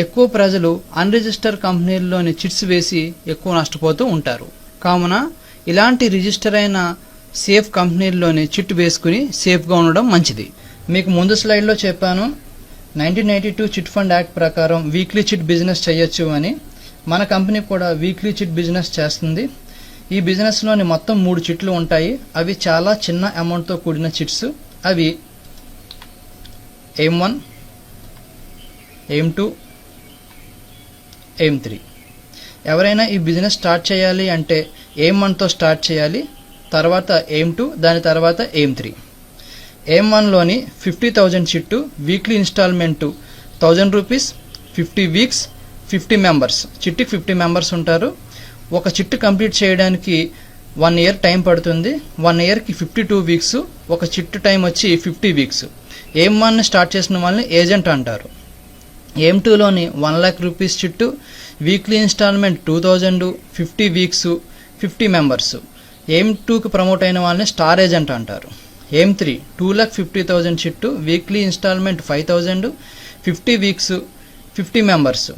B: ఎక్కువ ప్రజలు అన్రిజిస్టర్ కంపెనీల్లోని చిట్స్ వేసి ఎక్కువ నష్టపోతూ ఉంటారు. కావున ఇలాంటి రిజిస్టర్ అయిన సేఫ్ కంపెనీల్లోని చిట్ వేసుకుని సేఫ్గా ఉండడం మంచిది. మీకు ముందు స్లైడ్లో చెప్పాను 1982 చిట్ ఫండ్ యాక్ట్ ప్రకారం వీక్లీ చిట్ బిజినెస్ చేయొచ్చు అని. మన కంపెనీ కూడా వీక్లీ చిట్ బిజినెస్ చేస్తుంది. ఈ బిజినెస్లోని మొత్తం 3 చిట్లు ఉంటాయి. అవి చాలా చిన్న అమౌంట్తో కూడిన చిట్స్. అవి ఎయిమ్ 1, ఎయిమ్ 2, ఎయిమ్ 3. ఎవరైనా ఈ బిజినెస్ స్టార్ట్ చేయాలి అంటే ఎయిమ్ 1తో స్టార్ట్ చేయాలి, తర్వాత ఎయిమ్ 2, దాని తర్వాత ఎయిమ్ 3. ఎయిమ్ 1లోని 50,000 chit, weekly installment ₹1,000, 50 weeks, 50 members. చిట్టుకి 50 మెంబర్స్ ఉంటారు. ఒక చిట్టు కంప్లీట్ చేయడానికి 1 ఇయర్ టైం పడుతుంది. 1 ఇయర్కి 52 వీక్స్. ఒక చిట్టు టైం వచ్చి 50 వీక్స్. ఎయిమ్ 1ని స్టార్ట్ చేసిన వాళ్ళని ఏజెంట్ అంటారు. ఎయిమ్ 2లోని ₹1,00,000 chit, weekly instalment 2,000, 50 weeks, 50 members. Aim 2కి ప్రమోట్ అయిన వాళ్ళని స్టార్ ఏజెంట్ అంటారు. Aim 3 2,50,000 chit, weekly instalment 5,000, 50 weeks, 50 members.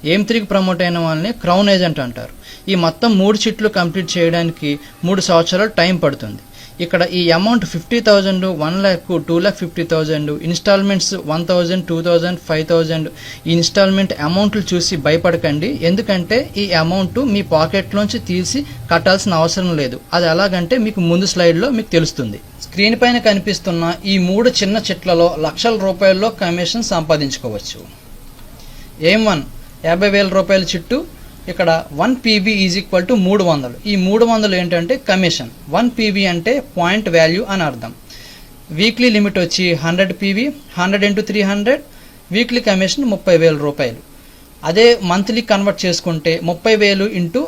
B: Aim 3కి ప్రమోట్ అయిన వాళ్ళని క్రౌన్ ఏజెంట్ అంటారు. ఈ మొత్తం 3 చిట్లు కంప్లీట్ చేయడానికి 3 సంవత్సరాలు టైం పడుతుంది. ఇక్కడ ఈ అమౌంట్ 50,000, 1 lakh, 2,50,000, ఇన్స్టాల్మెంట్స్ 1,000, 2,000, 5,000 ఈ ఇన్స్టాల్మెంట్ అమౌంట్లు చూసి భయపడకండి. ఎందుకంటే ఈ అమౌంట్ మీ పాకెట్లోంచి తీసి కట్టాల్సిన అవసరం లేదు. అది ఎలాగంటే మీకు ముందు స్లైడ్లో మీకు తెలుస్తుంది. స్క్రీన్ పైన కనిపిస్తున్న ఈ 3 చిన్న చిట్లలో లక్షల రూపాయల్లో కమిషన్ సంపాదించుకోవచ్చు. ఏం 1 50,000 రూపాయల చిట్టు. ఇక్కడ 1 PV ఈజ్ ఈక్వల్ టు 300. ఈ 300 ఏంటంటే కమిషన్. 1 PV అంటే పాయింట్ వాల్యూ అని అర్థం. వీక్లీ లిమిట్ వచ్చి 100 PV, 100 × 300, వీక్లీ కమిషన్ 30,000 రూపాయలు. అదే మంత్లీ కన్వర్ట్ చేసుకుంటే 30,000 ×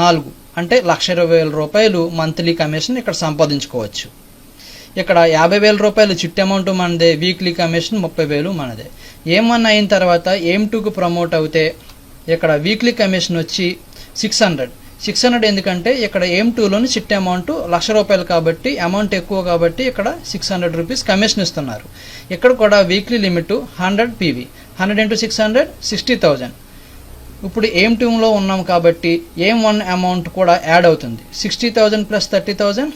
B: 4 అంటే 1,20,000 రూపాయలు మంత్లీ కమిషన్ ఇక్కడ సంపాదించుకోవచ్చు. ఇక్కడ 50,000 రూపాయలు చిట్ అమౌంట్ మనదే, వీక్లీ కమిషన్ 30,000 మనదే. ఏం 1 అయిన తర్వాత ఏం 2కు ప్రమోట్ అవుతే ఇక్కడ వీక్లీ కమిషన్ వచ్చి 600 ఎందుకంటే ఇక్కడ ఏం 2లోని చిట్ అమౌంట్ 1,00,000 రూపాయలు కాబట్టి అమౌంట్ ఎక్కువ కాబట్టి ఇక్కడ 600 రూపీస్ కమిషన్ ఇస్తున్నారు. ఇక్కడ కూడా వీక్లీ లిమిట్ 100 PV, 100 × 600 60,000. ఇప్పుడు ఏం 2లో ఉన్నాం కాబట్టి ఏం 1 అమౌంట్ కూడా యాడ్ అవుతుంది. 60,000 + 30,000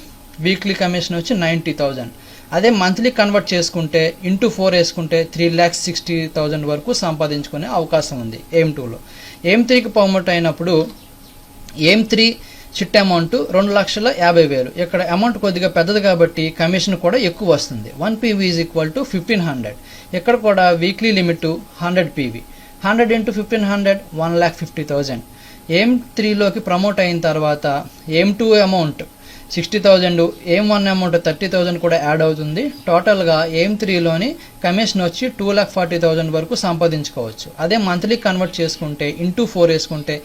B: వీక్లీ కమిషన్ వచ్చి 90,000. అదే మంత్లీ కన్వర్ట్ చేసుకుంటే × 4 వేసుకుంటే 3,60,000 వరకు సంపాదించుకునే అవకాశం ఉంది ఏం 2లో. ఏం 3కి ప్రమోట్ అయినప్పుడు ఏం 3 చిట్ అమౌంట్ 2,50,000. ఇక్కడ అమౌంట్ కొద్దిగా పెద్దది కాబట్టి కమిషన్ కూడా ఎక్కువ వస్తుంది. 1 PV ఈజ్ ఈక్వల్ టు 1,500. ఇక్కడ కూడా వీక్లీ లిమిట్ 100 PV, 100 × 1,500 1,50,000. ఏం 3లోకి ప్రమోట్ అయిన తర్వాత ఏం 2 అమౌంట్ 60,000, ఏం 1 అమౌంట్ 30,000 కూడా యాడ్ అవుతుంది. టోటల్గా ఏం 3లోని కమిషన్ వచ్చి 2,40,000 వరకు సంపాదించుకోవచ్చు. అదే మంత్లీ కన్వర్ట్ చేసుకుంటే × 4 వేసుకుంటే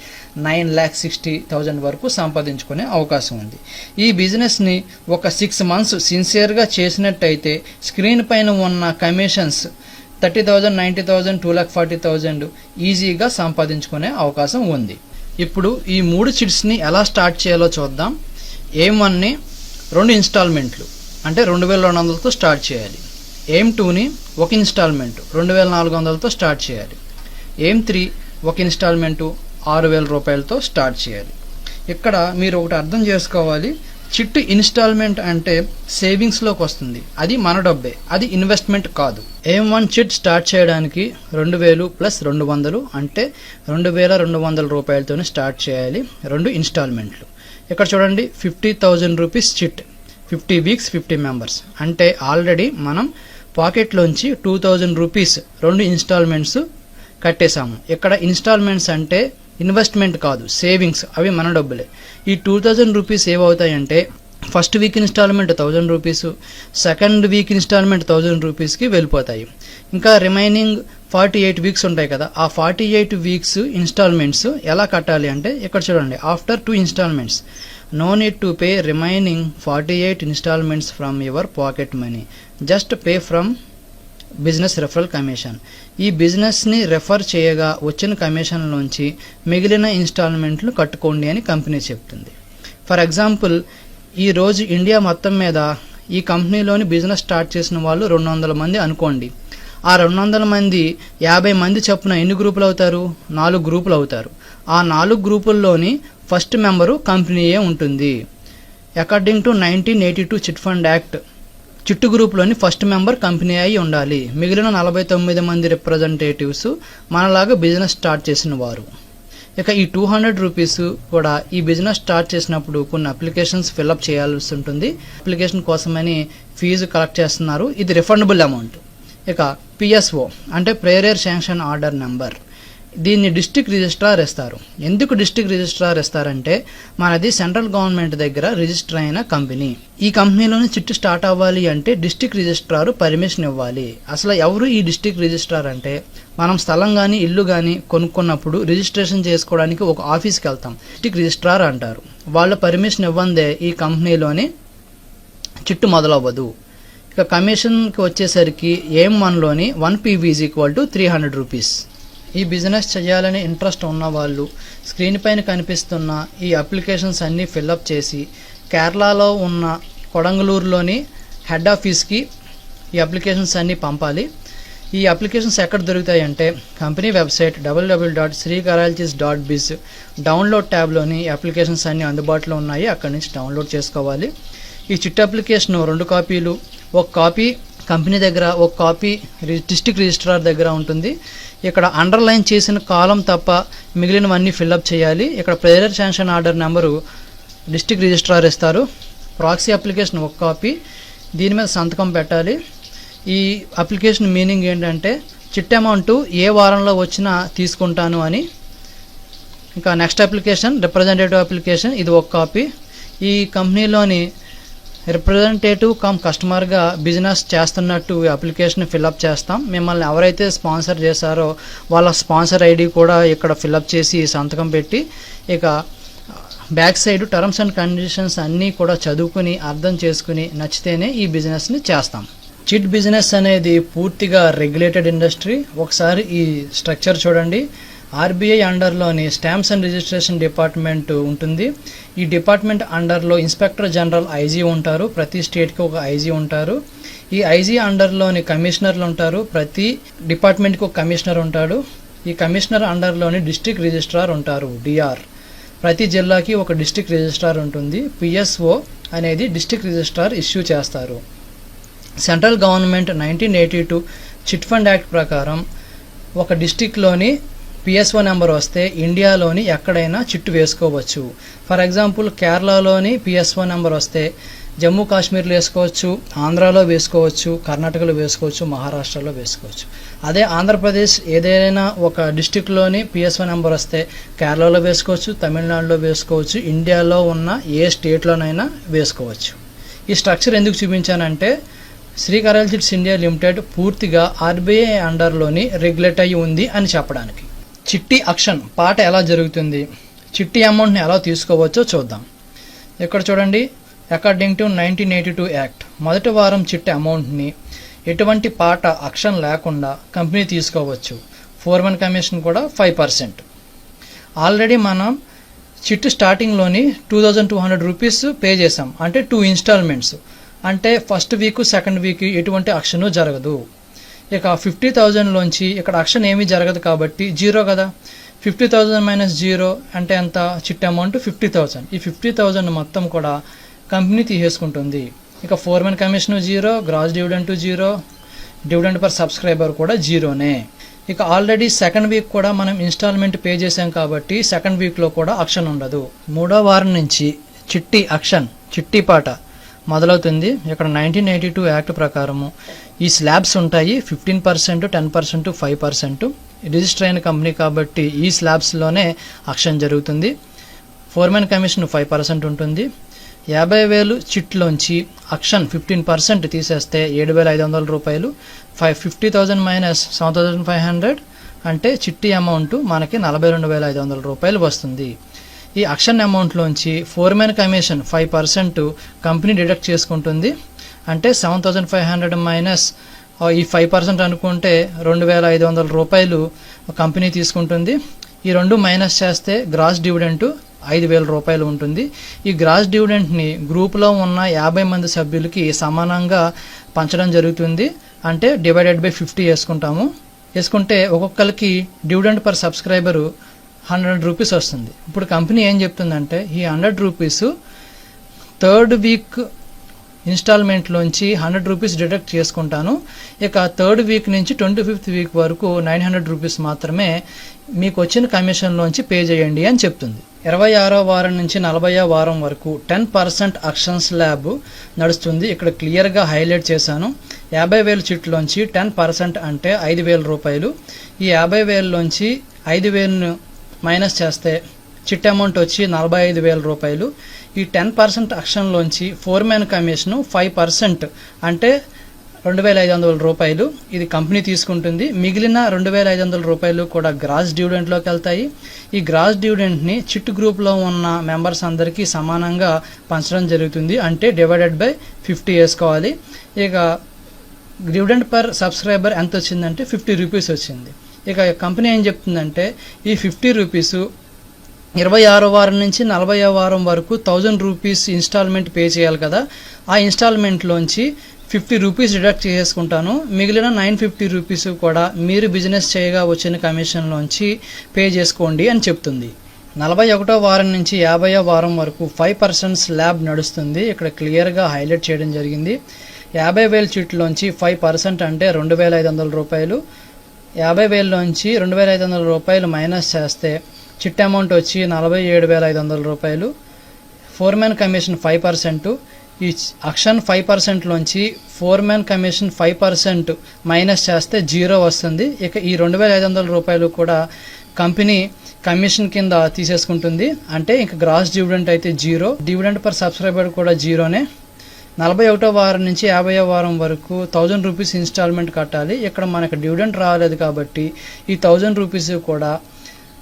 B: 9,60,000 వరకు సంపాదించుకునే అవకాశం ఉంది. ఈ బిజినెస్ని ఒక 6 months సిన్సియర్గా చేసినట్టయితే స్క్రీన్ పైన ఉన్న కమిషన్స్ 30,000, 90,000, 2,40,000 ఈజీగా సంపాదించుకునే అవకాశం ఉంది. ఇప్పుడు ఈ 3 చిట్స్ని ఎలా స్టార్ట్ చేయాలో చూద్దాం. ఏం 1ని 2 ఇన్స్టాల్మెంట్లు అంటే 2,200తో స్టార్ట్ చేయాలి. ఏం 2ని 1 ఇన్స్టాల్మెంట్ 2,400తో స్టార్ట్ చేయాలి. ఏం 3 1 ఇన్స్టాల్మెంటు 6,000 రూపాయలతో స్టార్ట్ చేయాలి. ఇక్కడ మీరు ఒకటి అర్థం చేసుకోవాలి, చిట్టు ఇన్స్టాల్మెంట్ అంటే సేవింగ్స్లోకి వస్తుంది. అది మన డబ్బే, అది ఇన్వెస్ట్మెంట్ కాదు. ఏం 1 చిట్ స్టార్ట్ చేయడానికి 2,000 + 200 అంటే 2,200 రూపాయలతోనే స్టార్ట్ చేయాలి. 2 ఇన్స్టాల్మెంట్లు. ఇక్కడ చూడండి 50,000 రూపీస్ చిట్, 50 వీక్స్ 50 మెంబర్స్ అంటే ఆల్రెడీ మనం పాకెట్లోంచి 2,000 రూపీస్ 2 ఇన్స్టాల్మెంట్స్ కట్టేశాము. ఇక్కడ ఇన్స్టాల్మెంట్స్ అంటే ఇన్వెస్ట్మెంట్ కాదు, సేవింగ్స్. అవి మన డబ్బులే. ఈ 2,000 రూపీస్ ఏమవుతాయంటే first week installment 1,000 rupees, second week installment 1,000 రూపీస్కి వెళ్ళిపోతాయి. ఇంకా రిమైనింగ్ 48 వీక్స్ ఉంటాయి కదా, ఆ 48 వీక్స్ ఇన్స్టాల్మెంట్స్ ఎలా కట్టాలి అంటే ఇక్కడ చూడండి, after 2 instalments no need to pay remaining 48 instalments from your pocket money, just pay from business referral commission. ఈ బిజినెస్ని రెఫర్ చేయగా వచ్చిన కమిషన్లోంచి మిగిలిన ఇన్స్టాల్మెంట్లు కట్టుకోండి అని కంపెనీ చెప్తుంది. ఫర్ ఎగ్జాంపుల్, ఈరోజు ఇండియా మొత్తం మీద ఈ కంపెనీలోని బిజినెస్ స్టార్ట్ చేసిన వాళ్ళు 200 మంది అనుకోండి. ఆ 200 మంది 50 మంది చొప్పున ఎన్ని గ్రూపులు అవుతారు? 4 గ్రూపులు అవుతారు. ఆ 4 గ్రూపుల్లోని ఫస్ట్ మెంబరు కంపెనీయే ఉంటుంది. According to 1982 chit fund act చిట్టు గ్రూప్లోని ఫస్ట్ మెంబర్ కంపెనీ అయి ఉండాలి. మిగిలిన 49 మంది రిప్రజెంటేటివ్స్ మనలాగా బిజినెస్ స్టార్ట్ చేసిన వారు. ఇక ఈ 200 రూపీస్ కూడా ఈ బిజినెస్ స్టార్ట్ చేసినప్పుడు కొన్ని అప్లికేషన్స్ ఫిల్అప్ చేయాల్సి ఉంటుంది. అప్లికేషన్ కోసమని ఫీజు కలెక్ట్ చేస్తున్నారు. ఇది రిఫండబుల్ అమౌంట్. ఇక PSO అంటే ప్రేయర్ శాంక్షన్ ఆర్డర్ నెంబర్, దీన్ని డిస్ట్రిక్ట్ రిజిస్ట్రార్ ఇస్తారు. ఎందుకు డిస్ట్రిక్ట్ రిజిస్ట్రార్ ఇస్తారంటే మనది సెంట్రల్ గవర్నమెంట్ దగ్గర రిజిస్టర్ అయిన కంపెనీ. ఈ కంపెనీలోని చిట్టు స్టార్ట్ అవ్వాలి అంటే డిస్ట్రిక్ట్ రిజిస్ట్రార్ పర్మిషన్ ఇవ్వాలి. అసలు ఎవరు ఈ డిస్ట్రిక్ట్ రిజిస్ట్రార్ అంటే, మనం స్థలం కానీ ఇల్లు కానీ కొనుక్కున్నప్పుడు రిజిస్ట్రేషన్ చేసుకోవడానికి ఒక ఆఫీస్కి వెళ్తాం, డిస్ట్రిక్ట్ రిజిస్ట్రార్ అంటారు. వాళ్ళ పర్మిషన్ ఇవ్వందే ఈ కంపెనీలోని చిట్టు మొదలవ్వదు. ఇక కమిషన్కి వచ్చేసరికి ఏం 1లోని 1 PV is equal to 300 rupees. ఈ బిజినెస్ చేయాలని ఇంట్రెస్ట్ ఉన్నవాళ్ళు స్క్రీన్ పైన కనిపిస్తున్న ఈ అప్లికేషన్స్ అన్నీ ఫిల్అప్ చేసి కేరళలో ఉన్న కొడంగలూరులోని హెడ్ ఆఫీస్కి ఈ అప్లికేషన్స్ అన్నీ పంపాలి. ఈ అప్లికేషన్స్ ఎక్కడ దొరుకుతాయి అంటే కంపెనీ వెబ్సైట్ www.srikaralchis.biz డౌన్లోడ్ ట్యాబ్లోని అప్లికేషన్స్ అన్నీ అందుబాటులో ఉన్నాయి, అక్కడి నుంచి డౌన్లోడ్ చేసుకోవాలి. ఈ చిట్ అప్లికేషన్ 2 కాపీలు, ఒక కాపీ కంపెనీ దగ్గర, ఒక కాపీ డిస్ట్రిక్ట్ రిజిస్ట్రార్ దగ్గర ఉంటుంది. ఇక్కడ అండర్లైన్ చేసిన కాలం తప్ప మిగిలినవన్నీ ఫిల్అప్ చేయాలి. ఇక్కడ prayer sanction order number district registrar ఇస్తారు. ప్రాక్సీ అప్లికేషన్ ఒక కాపీ, దీని మీద సంతకం పెట్టాలి. ఈ అప్లికేషన్ మీనింగ్ ఏంటంటే చిట్ అమౌంట్ ఏ వారంలో వచ్చినా తీసుకుంటాను అని. ఇంకా నెక్స్ట్ అప్లికేషన్ రిప్రజెంటేటివ్ అప్లికేషన్, ఇది ఒక కాపీ. ఈ కంపెనీలోని రిప్రజెంటేటివ్ కస్టమర్గా బిజినెస్ చేస్తున్నట్టు ఈ అప్లికేషన్ ఫిల్అప్ చేస్తాం. మిమ్మల్ని ఎవరైతే స్పాన్సర్ చేశారో వాళ్ళ స్పాన్సర్ ఐడి కూడా ఇక్కడ ఫిల్అప్ చేసి సంతకం పెట్టి, ఇక back side terms and conditions అన్నీ కూడా చదువుకుని అర్థం చేసుకుని నచ్చితేనే ఈ బిజినెస్ని చేస్తాం. చిట్ బిజినెస్ అనేది పూర్తిగా రెగ్యులేటెడ్ ఇండస్ట్రీ. ఒకసారి ఈ స్ట్రక్చర్ చూడండి. ఆర్బీఐ అండర్లోని స్టాంప్స్ అండ్ రిజిస్ట్రేషన్ డిపార్ట్మెంట్ ఉంటుంది. ఈ డిపార్ట్మెంట్ అండర్లో ఇన్స్పెక్టర్ జనరల్ ఐజీ ఉంటారు. ప్రతి స్టేట్కి ఒక ఐజీ ఉంటారు. ఈ ఐజీ అండర్లోని కమిషనర్లు ఉంటారు. ప్రతి డిపార్ట్మెంట్కి ఒక కమిషనర్ ఉంటాడు. ఈ కమిషనర్ అండర్లోని డిస్ట్రిక్ట్ రిజిస్ట్రార్ ఉంటారు, డిఆర్. ప్రతి జిల్లాకి ఒక డిస్ట్రిక్ట్ రిజిస్ట్రార్ ఉంటుంది. పిఎస్ఓ అనేది డిస్ట్రిక్ట్ రిజిస్ట్రార్ ఇష్యూ చేస్తారు. Central government 1982 chit fund act ప్రకారం ఒక డిస్ట్రిక్ట్లోని పిఎస్ఓ నెంబర్ వస్తే ఇండియాలోని ఎక్కడైనా చిట్టు వేసుకోవచ్చు. ఫర్ ఎగ్జాంపుల్ కేరళలోని పిఎస్ఓ నెంబర్ వస్తే జమ్మూ కాశ్మీర్లో వేసుకోవచ్చు, ఆంధ్రాలో వేసుకోవచ్చు, కర్ణాటకలో వేసుకోవచ్చు, మహారాష్ట్రలో వేసుకోవచ్చు. అదే ఆంధ్రప్రదేశ్ ఏదైనా ఒక డిస్టిక్లోని పిఎస్ఓ నెంబర్ వస్తే కేరళలో వేసుకోవచ్చు, తమిళనాడులో వేసుకోవచ్చు, ఇండియాలో ఉన్న ఏ స్టేట్లోనైనా వేసుకోవచ్చు. ఈ స్ట్రక్చర్ ఎందుకు చూపించానంటే శ్రీకరల్ చిట్స్ ఇండియా లిమిటెడ్ పూర్తిగా ఆర్బీఐ అండర్లోని రెగ్యులేట్ అయ్యి ఉంది అని చెప్పడానికి. చిట్టి యాక్షన్ పాట ఎలా జరుగుతుంది, చిట్టి అమౌంట్ని ఎలా తీసుకోవచ్చో చూద్దాం. ఇక్కడ చూడండి, అకార్డింగ్ టు 1982 యాక్ట్ మొదటి వారం చిట్టి అమౌంట్ని ఎటువంటి పాట యాక్షన్ లేకుండా కంపెనీ తీసుకోవచ్చు. ఫోర్మెన్ కమిషన్ కూడా 5%. ఆల్రెడీ మనం చిట్టు స్టార్టింగ్లోని 2200 రూపీస్ పే చేసాం, అంటే 2 ఇన్స్టాల్మెంట్స్. అంటే ఫస్ట్ వీక్ సెకండ్ వీక్ ఎటువంటి యాక్షన్ జరగదు. ఇక 50,000లోంచి ఇక్కడ యాక్షన్ ఏమీ జరగదు కాబట్టి జీరో కదా. 50,000 మైనస్ జీరో అంటే ఎంత, చిట్ అమౌంట్ 50,000. ఈ 50,000 మొత్తం కూడా కంపెనీ తీసేసుకుంటుంది. ఇక foreman commission zero, gross dividend zero, dividend per subscriber కూడా జీరోనే. ఇక ఆల్రెడీ సెకండ్ వీక్ కూడా మనం ఇన్స్టాల్మెంట్ పే చేసాం కాబట్టి సెకండ్ వీక్లో కూడా యాక్షన్ ఉండదు. 3వ వారం నుంచి చిట్టి యాక్షన్, చిట్టి పాట మొదలవుతుంది. ఇక్కడ 1982 యాక్ట్ ప్రకారము ఈ స్లాబ్స్ ఉంటాయి. 15%, 10%, 5%. రిజిస్టర్ అయిన కంపెనీ కాబట్టి ఈ స్లాబ్స్లోనే యాక్షన్ జరుగుతుంది. ఫోర్మెన్ కమిషన్ 5% ఉంటుంది. 50,000 చిట్లోంచి యాక్షన్ 15% తీసేస్తే 7,500 రూపాయలు. 50,000 మైనస్ 7,500 అంటే చిట్టి అమౌంట్ మనకి 42,500 రూపాయలు వస్తుంది. ఈ యాక్షన్ అమౌంట్లోంచి ఫోర్మెన్ కమిషన్ 5% కంపెనీ డిడక్ట్ చేసుకుంటుంది. అంటే 7,500 మైనస్ ఈ 5% అనుకుంటే 2,500 రూపాయలు కంపెనీ తీసుకుంటుంది. ఈ రెండు మైనస్ చేస్తే గ్రాస్ డివిడెంట్ 5,000 రూపాయలు ఉంటుంది. ఈ గ్రాస్ డివిడెంట్ని గ్రూప్లో ఉన్న 50 మంది సభ్యులకి సమానంగా పంచడం జరుగుతుంది. అంటే డివైడెడ్ బై 50 వేసుకుంటే ఒక్కొక్కరికి డివిడెంట్ పర్ సబ్స్క్రైబరు 100 రూపీస్ వస్తుంది. ఇప్పుడు కంపెనీ ఏం చెప్తుందంటే ఈ 100 రూపీస్ థర్డ్ వీక్ ఇన్స్టాల్మెంట్లోంచి 100 రూపీస్ డిడక్ట్ చేసుకుంటాను. ఇక థర్డ్ వీక్ నుంచి 25th వీక్ వరకు 900 రూపీస్ మాత్రమే మీకు వచ్చిన కమిషన్లోంచి పే చేయండి అని చెప్తుంది. 26వ వారం నుంచి 40వ వారం వరకు 10% యాక్షన్ స్లాబ్ నడుస్తుంది. ఇక్కడ క్లియర్గా హైలైట్ చేశాను. 50,000 చిట్లోంచి 10% అంటే 5,000 రూపాయలు. ఈ 50,000లోంచి 5,000 మైనస్ చేస్తే చిట్ అమౌంట్ వచ్చి 45,000 రూపాయలు. ఈ 10% యాక్షన్లోంచి ఫోర్మెన్ కమిషన్ 5% అంటే 2,500 రూపాయలు ఇది కంపెనీ తీసుకుంటుంది. మిగిలిన 2,500 రూపాయలు కూడా గ్రాస్ డివిడెంట్లోకి వెళ్తాయి. ఈ గ్రాస్ డివిడెంట్ని చిట్ గ్రూప్లో ఉన్న మెంబర్స్ అందరికీ సమానంగా పంచడం జరుగుతుంది. అంటే డివైడెడ్ బై 50 వేసుకోవాలి. ఇక డివిడెంట్ పర్ సబ్స్క్రైబర్ ఎంత వచ్చిందంటే 50 రూపీస్ వచ్చింది. ఇక కంపెనీ ఏం చెప్తుందంటే ఈ 50 రూపీస్ 26వ వారం నుంచి 40వ వారం వరకు 1,000 రూపీస్ ఇన్స్టాల్మెంట్ పే చేయాలి కదా. ఆ ఇన్స్టాల్మెంట్లోంచి 50 రూపీస్ డిడక్ట్ చేసుకుంటాను. మిగిలిన 950 రూపీస్ కూడా మీరు బిజినెస్ చేయగా వచ్చిన కమిషన్లోంచి పే చేసుకోండి అని చెప్తుంది. 41వ వారం నుంచి 50వ వారం వరకు 5% స్లాబ్ నడుస్తుంది. ఇక్కడ క్లియర్గా హైలైట్ చేయడం జరిగింది. 50,000 చిట్లోంచి 5% అంటే 2,500 రూపాయలు. 50,000లోంచి 2,500 రూపాయలు మైనస్ చేస్తే చిట్ అమౌంట్ వచ్చి 47,500 రూపాయలు. Foremen commission 5%. ఈ అక్షన్ 5%లోంచి ఫోర్మెన్ కమిషన్ 5% మైనస్ చేస్తే 0 వస్తుంది. ఇక ఈ 2,500 రూపాయలు కూడా కంపెనీ కమిషన్ కింద తీసేసుకుంటుంది. అంటే ఇంక గ్రాస్ డివిడెంట్ అయితే 0, డివిడెంట్ పర్ సబ్స్క్రైబర్ కూడా 0నే. 41వ వారం నుంచి 50వ వారం వరకు 1,000 రూపీస్ ఇన్స్టాల్మెంట్ కట్టాలి. ఇక్కడ మనకు డివిడెంట్ రాలేదు కాబట్టి ఈ 1,000 రూపీస్ కూడా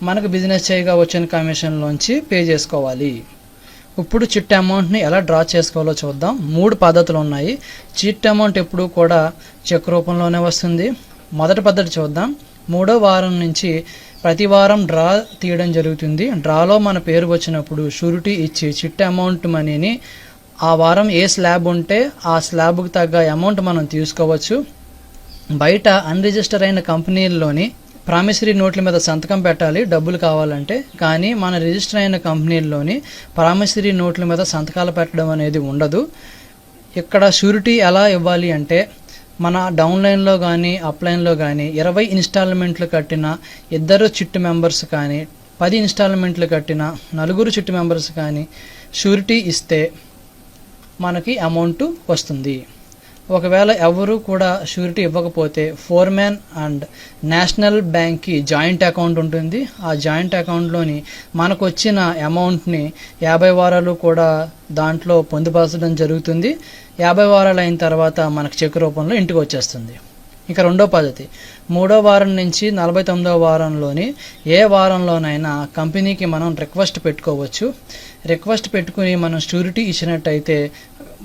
B: మనకు బిజినెస్ చేయగా వచ్చిన కమిషన్లోంచి పే చేసుకోవాలి. ఇప్పుడు చిట్ అమౌంట్ని ఎలా డ్రా చేసుకోవాలో చూద్దాం. 3 పద్ధతులు ఉన్నాయి. చిట్ అమౌంట్ ఎప్పుడు కూడా చెక్ రూపంలోనే వస్తుంది. మొదటి పద్ధతి చూద్దాం. 3వ వారం నుంచి ప్రతి వారం డ్రా తీయడం జరుగుతుంది. డ్రాలో మన పేరు వచ్చినప్పుడు షూరిటీ ఇచ్చి చిట్ అమౌంట్ మనీని ఆ వారం ఏ స్లాబ్ ఉంటే ఆ స్లాబ్కి తగ్గ అమౌంట్ మనం తీసుకోవచ్చు. బయట అన్రిజిస్టర్ అయిన కంపెనీల్లోని ప్రామిసరీ నోట్ల మీద సంతకం పెట్టాలి డబ్బులు కావాలంటే. కానీ మన రిజిస్టర్ అయిన కంపెనీల్లోని ప్రామిసరీ నోట్ల మీద సంతకాలు పెట్టడం అనేది ఉండదు. ఇక్కడ షూరిటీ ఎలా ఇవ్వాలి అంటే మన డౌన్లైన్లో కానీ అప్లైన్లో కానీ 20 ఇన్స్టాల్మెంట్లు కట్టిన 2 చిట్ మెంబర్స్ కానీ 10 ఇన్స్టాల్మెంట్లు కట్టిన 4 చిట్ మెంబర్స్ కానీ షూరిటీ ఇస్తే మనకి అమౌంట్ వస్తుంది. ఒకవేళ ఎవరు కూడా షూరిటీ ఇవ్వకపోతే ఫోర్మెన్ అండ్ నేషనల్ బ్యాంక్కి జాయింట్ అకౌంట్ ఉంటుంది. ఆ జాయింట్ అకౌంట్లోని మనకు వచ్చిన అమౌంట్ని 50 వారాలు కూడా దాంట్లో పొందుపరచడం జరుగుతుంది. 50 వారాలు అయిన తర్వాత మనకు చెక్ రూపంలో ఇంటికి వచ్చేస్తుంది. ఇక రెండో పద్ధతి, 3వ వారం నుంచి 49వ వారంలోని ఏ వారంలోనైనా కంపెనీకి మనం రిక్వెస్ట్ పెట్టుకోవచ్చు. రిక్వెస్ట్ పెట్టుకుని మనం షూరిటీ ఇచ్చినట్టయితే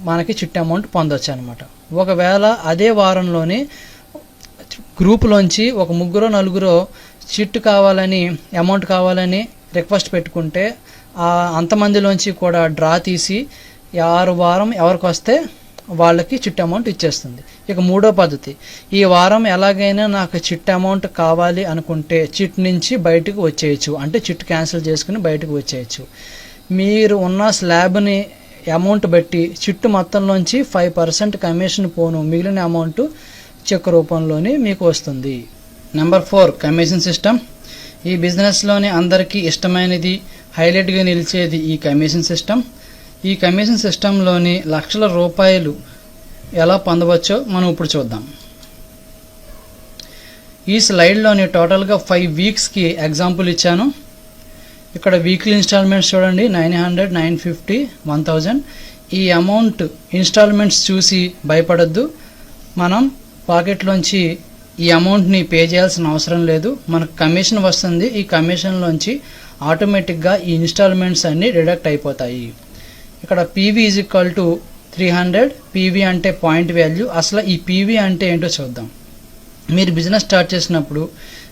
B: మనకి చిట్ అమౌంట్ పొందొచ్చు అనమాట. ఒకవేళ అదే వారంలోని గ్రూపులోంచి ఒక 3-4 చిట్ కావాలని అమౌంట్ కావాలని రిక్వెస్ట్ పెట్టుకుంటే అంతమందిలోంచి కూడా డ్రా తీసి 6 వారం ఎవరికి వస్తే వాళ్ళకి చిట్ అమౌంట్ ఇచ్చేస్తుంది. ఇక 3వ పద్ధతి, ఈ వారం ఎలాగైనా నాకు చిట్ అమౌంట్ కావాలి అనుకుంటే చిట్ నుంచి బయటకు వచ్చేయచ్చు. అంటే చిట్ క్యాన్సిల్ చేసుకుని బయటకు వచ్చేయచ్చు. మీరు ఉన్న స్లాబ్ని అమౌంట్ బట్టి చిట్టు మొత్తంలోంచి 5% కమిషన్ పోను మిగిలిన అమౌంట్ చెక్ రూపంలోనే మీకు వస్తుంది. Number 4, commission system. ఈ బిజినెస్లోని అందరికీ ఇష్టమైనది, హైలైట్గా నిలిచేది ఈ కమిషన్ సిస్టమ్. ఈ కమిషన్ సిస్టంలోని లక్షల రూపాయలు ఎలా పొందవచ్చో మనం ఇప్పుడు చూద్దాం. ఈ స్లైడ్లోని టోటల్గా 5 వీక్స్కి ఎగ్జాంపుల్ ఇచ్చాను. ఇక్కడ వీక్లీ ఇన్స్టాల్మెంట్స్ చూడండి, 900, 950, 1000. ఈ అమౌంట్ ఇన్స్టాల్మెంట్స్ చూసి భయపడద్దు. మనం పాకెట్లోంచి ఈ అమౌంట్ని పే చేయాల్సిన అవసరం లేదు. మనకు కమిషన్ వస్తుంది. ఈ కమిషన్లోంచి ఆటోమేటిక్గా ఈ ఇన్స్టాల్మెంట్స్ అన్నీ డిడక్ట్ అయిపోతాయి. ఇక్కడ PV is equal to 300. PV అంటే పాయింట్ వాల్యూ. అసలు ఈ పీవీ అంటే ఏంటో చూద్దాం. మీరు బిజినెస్ స్టార్ట్ చేసినప్పుడు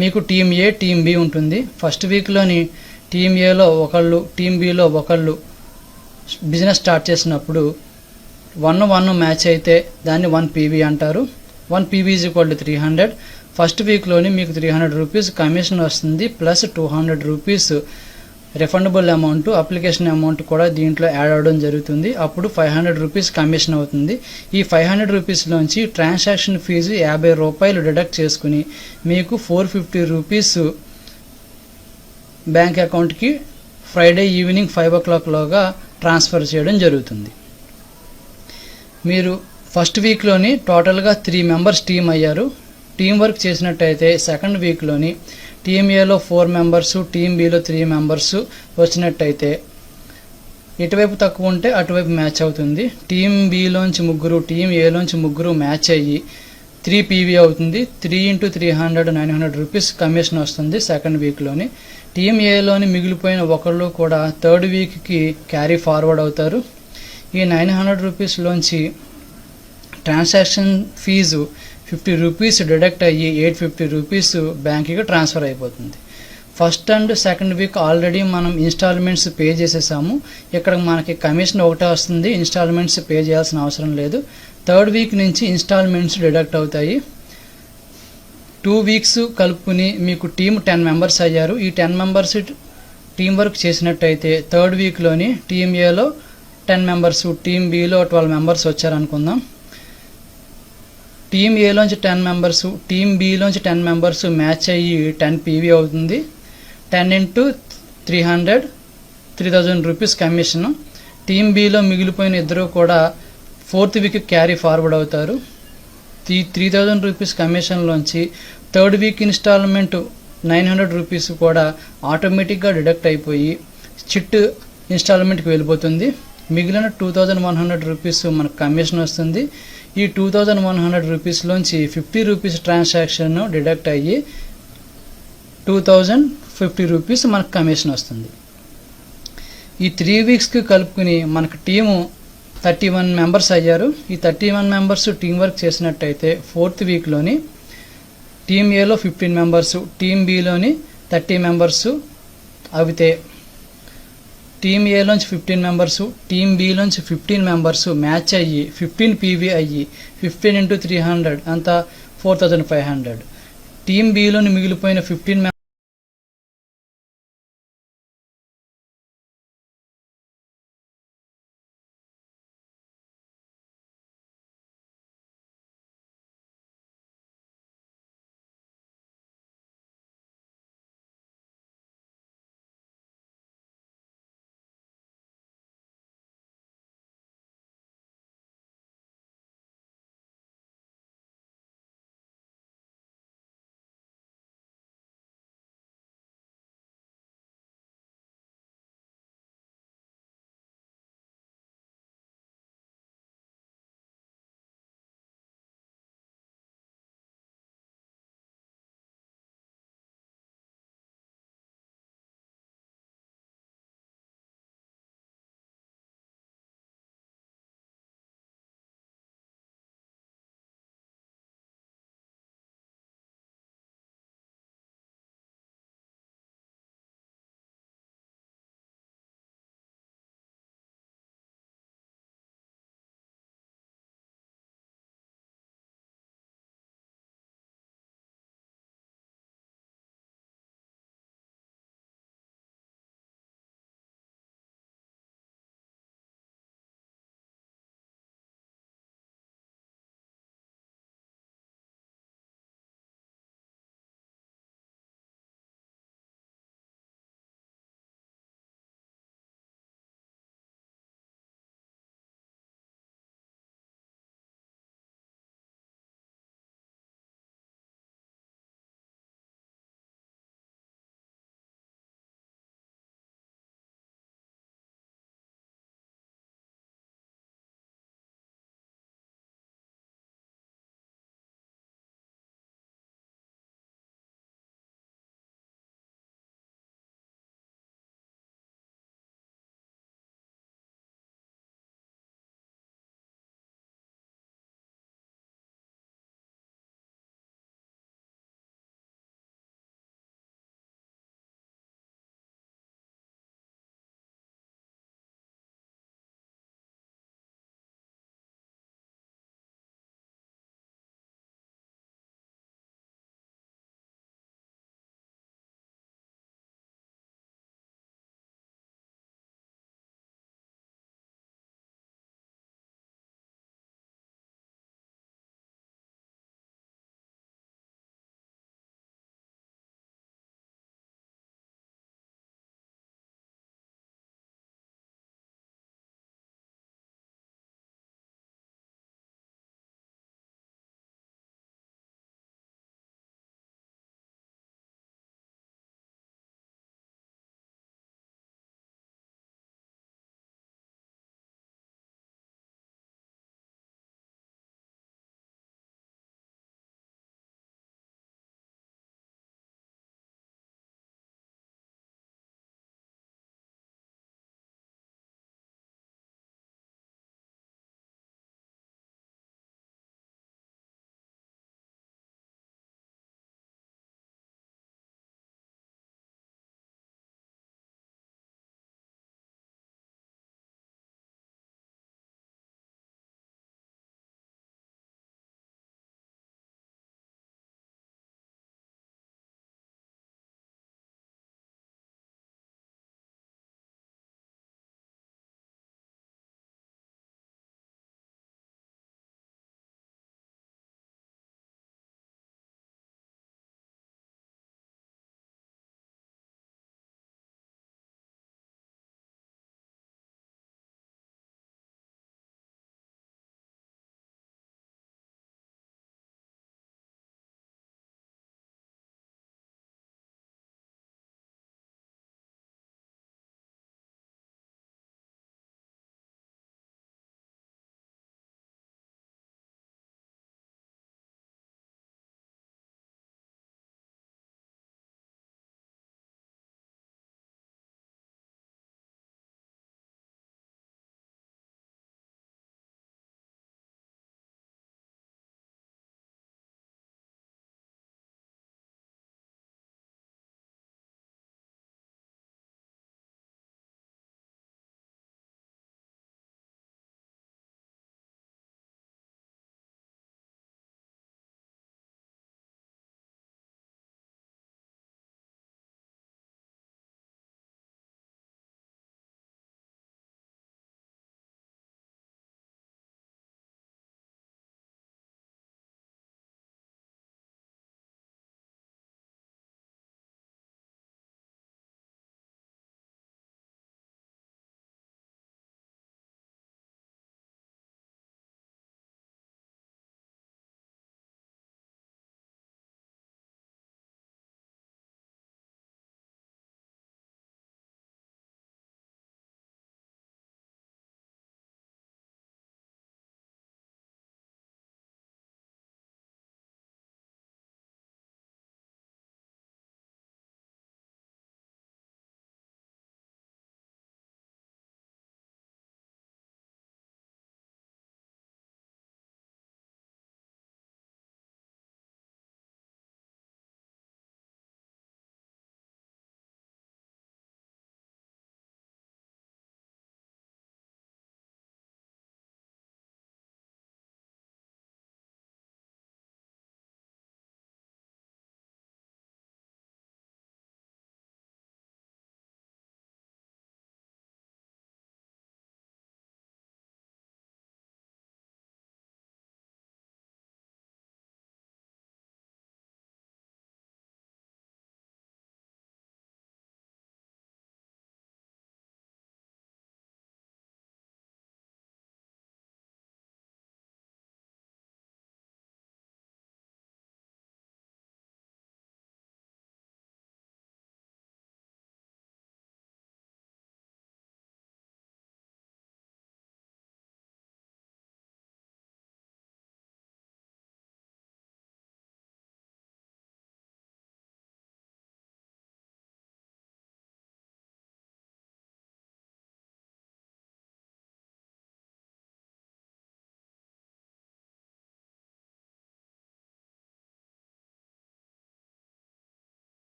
B: మీకు టీమ్ ఏ, టీమ్ బి ఉంటుంది. ఫస్ట్ వీక్లోని టీమ్ ఏలో ఒకళ్ళు, టీమ్ బిలో ఒకళ్ళు బిజినెస్ స్టార్ట్ చేసినప్పుడు 1-1 మ్యాచ్ అయితే దాన్ని 1 పీవీ అంటారు. 1 PV is equal to 300. First వీక్లోని మీకు 300 రూపీస్ కమిషన్ వస్తుంది, plus 200 rupees refundable amount, application amount కూడా దీంట్లో యాడ్ అవ్వడం జరుగుతుంది. అప్పుడు 500 రూపీస్ కమిషన్ అవుతుంది. ఈ 500 రూపీస్లోంచి ట్రాన్సాక్షన్ ఫీజు 50 రూపాయలు డిడక్ట్ చేసుకుని మీకు 450 రూపీస్ బ్యాంక్ అకౌంట్కి ఫ్రైడే ఈవినింగ్ 5 o'clock లోగా ట్రాన్స్ఫర్ చేయడం జరుగుతుంది. మీరు ఫస్ట్ వీక్లోని టోటల్గా 3 మెంబర్స్ టీం అయ్యారు. టీం వర్క్ చేసినట్టయితే సెకండ్ వీక్లోని టీమ్ ఏలో 4 మెంబర్సు, టీమ్ బిలో 3 మెంబర్సు వచ్చినట్టయితే ఇటువైపు తక్కువ ఉంటే అటువైపు మ్యాచ్ అవుతుంది. టీమ్ బిలోంచి 3, టీమ్ ఏలోంచి 3 మ్యాచ్ అయ్యి 3 పీవీ అవుతుంది. 3 × 300, 900 రూపీస్ కమిషన్ వస్తుంది సెకండ్ వీక్లోని. టీమ్ ఏలోని మిగిలిపోయిన ఒకళ్ళు కూడా థర్డ్ వీక్కి క్యారీ ఫార్వర్డ్ అవుతారు. ఈ 900 రూపీస్లోంచి ట్రాన్సాక్షన్ ఫీజు 50 రూపీస్ డిడక్ట్ అయ్యి 850 రూపీస్ బ్యాంక్కి ట్రాన్స్ఫర్ అయిపోతుంది. First and second week already మనం ఇన్స్టాల్మెంట్స్ పే చేసేసాము. ఇక్కడ మనకి కమిషన్ ఒకటే వస్తుంది, ఇన్స్టాల్మెంట్స్ పే చేయాల్సిన అవసరం లేదు. థర్డ్ వీక్ నుంచి ఇన్స్టాల్మెంట్స్ డిడక్ట్ అవుతాయి. 2 వీక్స్ కలుపుకుని మీకు టీమ్ 10 మెంబర్స్ అయ్యారు. ఈ 10 మెంబర్స్ టీం వర్క్ చేసినట్టయితే థర్డ్ వీక్లోని టీమ్ ఏలో 10 మెంబర్స్, టీమ్ బిలో 12 మెంబర్స్ వచ్చారనుకుందాం. టీమ్ ఏలోంచి 10 మెంబర్స్, టీమ్ బిలోంచి 10 మెంబర్స్ మ్యాచ్ అయ్యి 10 పీవీ అవుతుంది. 10 into 300 3,000 రూపీస్ కమిషన్. టీమ్ బిలో మిగిలిపోయిన ఇద్దరు కూడా ఫోర్త్ వీక్ క్యారీ ఫార్వర్డ్ అవుతారు. ఈ 3,000 రూపీస్ కమిషన్లోంచి థర్డ్ వీక్ ఇన్స్టాల్మెంట్ 900 రూపీస్ కూడా ఆటోమేటిక్గా డిడక్ట్ అయిపోయి చిట్ ఇన్స్టాల్మెంట్కి వెళ్ళిపోతుంది. మిగిలిన 2,100 రూపీస్ మనకు కమిషన్ వస్తుంది. ఈ 2,100 రూపీస్లోంచి 50 రూపీస్ ట్రాన్సాక్షన్ డిడక్ట్ అయ్యి 2,050 రూపీస్ మనకు కమిషన్ వస్తుంది. ఈ 3 వీక్స్కి కలుపుకుని మనకు టీము 31 మెంబర్స్ అయ్యారు. ఈ 31 మెంబర్స్ టీం వర్క్ చేసినట్టయితే ఫోర్త్ వీక్లోని టీమ్ ఏలో 15 మెంబర్స్, టీమ్ బిలోని 30 మెంబర్స్ అవితే టీమ్ ఏలోంచి 15 మెంబర్స్, టీమ్ బిలోంచి 15 మెంబర్స్ మ్యాచ్ అయ్యి 15 పీవీ అయ్యి 15 into 300 అంతా 4,500. టీమ్ బిలోని మిగిలిపోయిన 15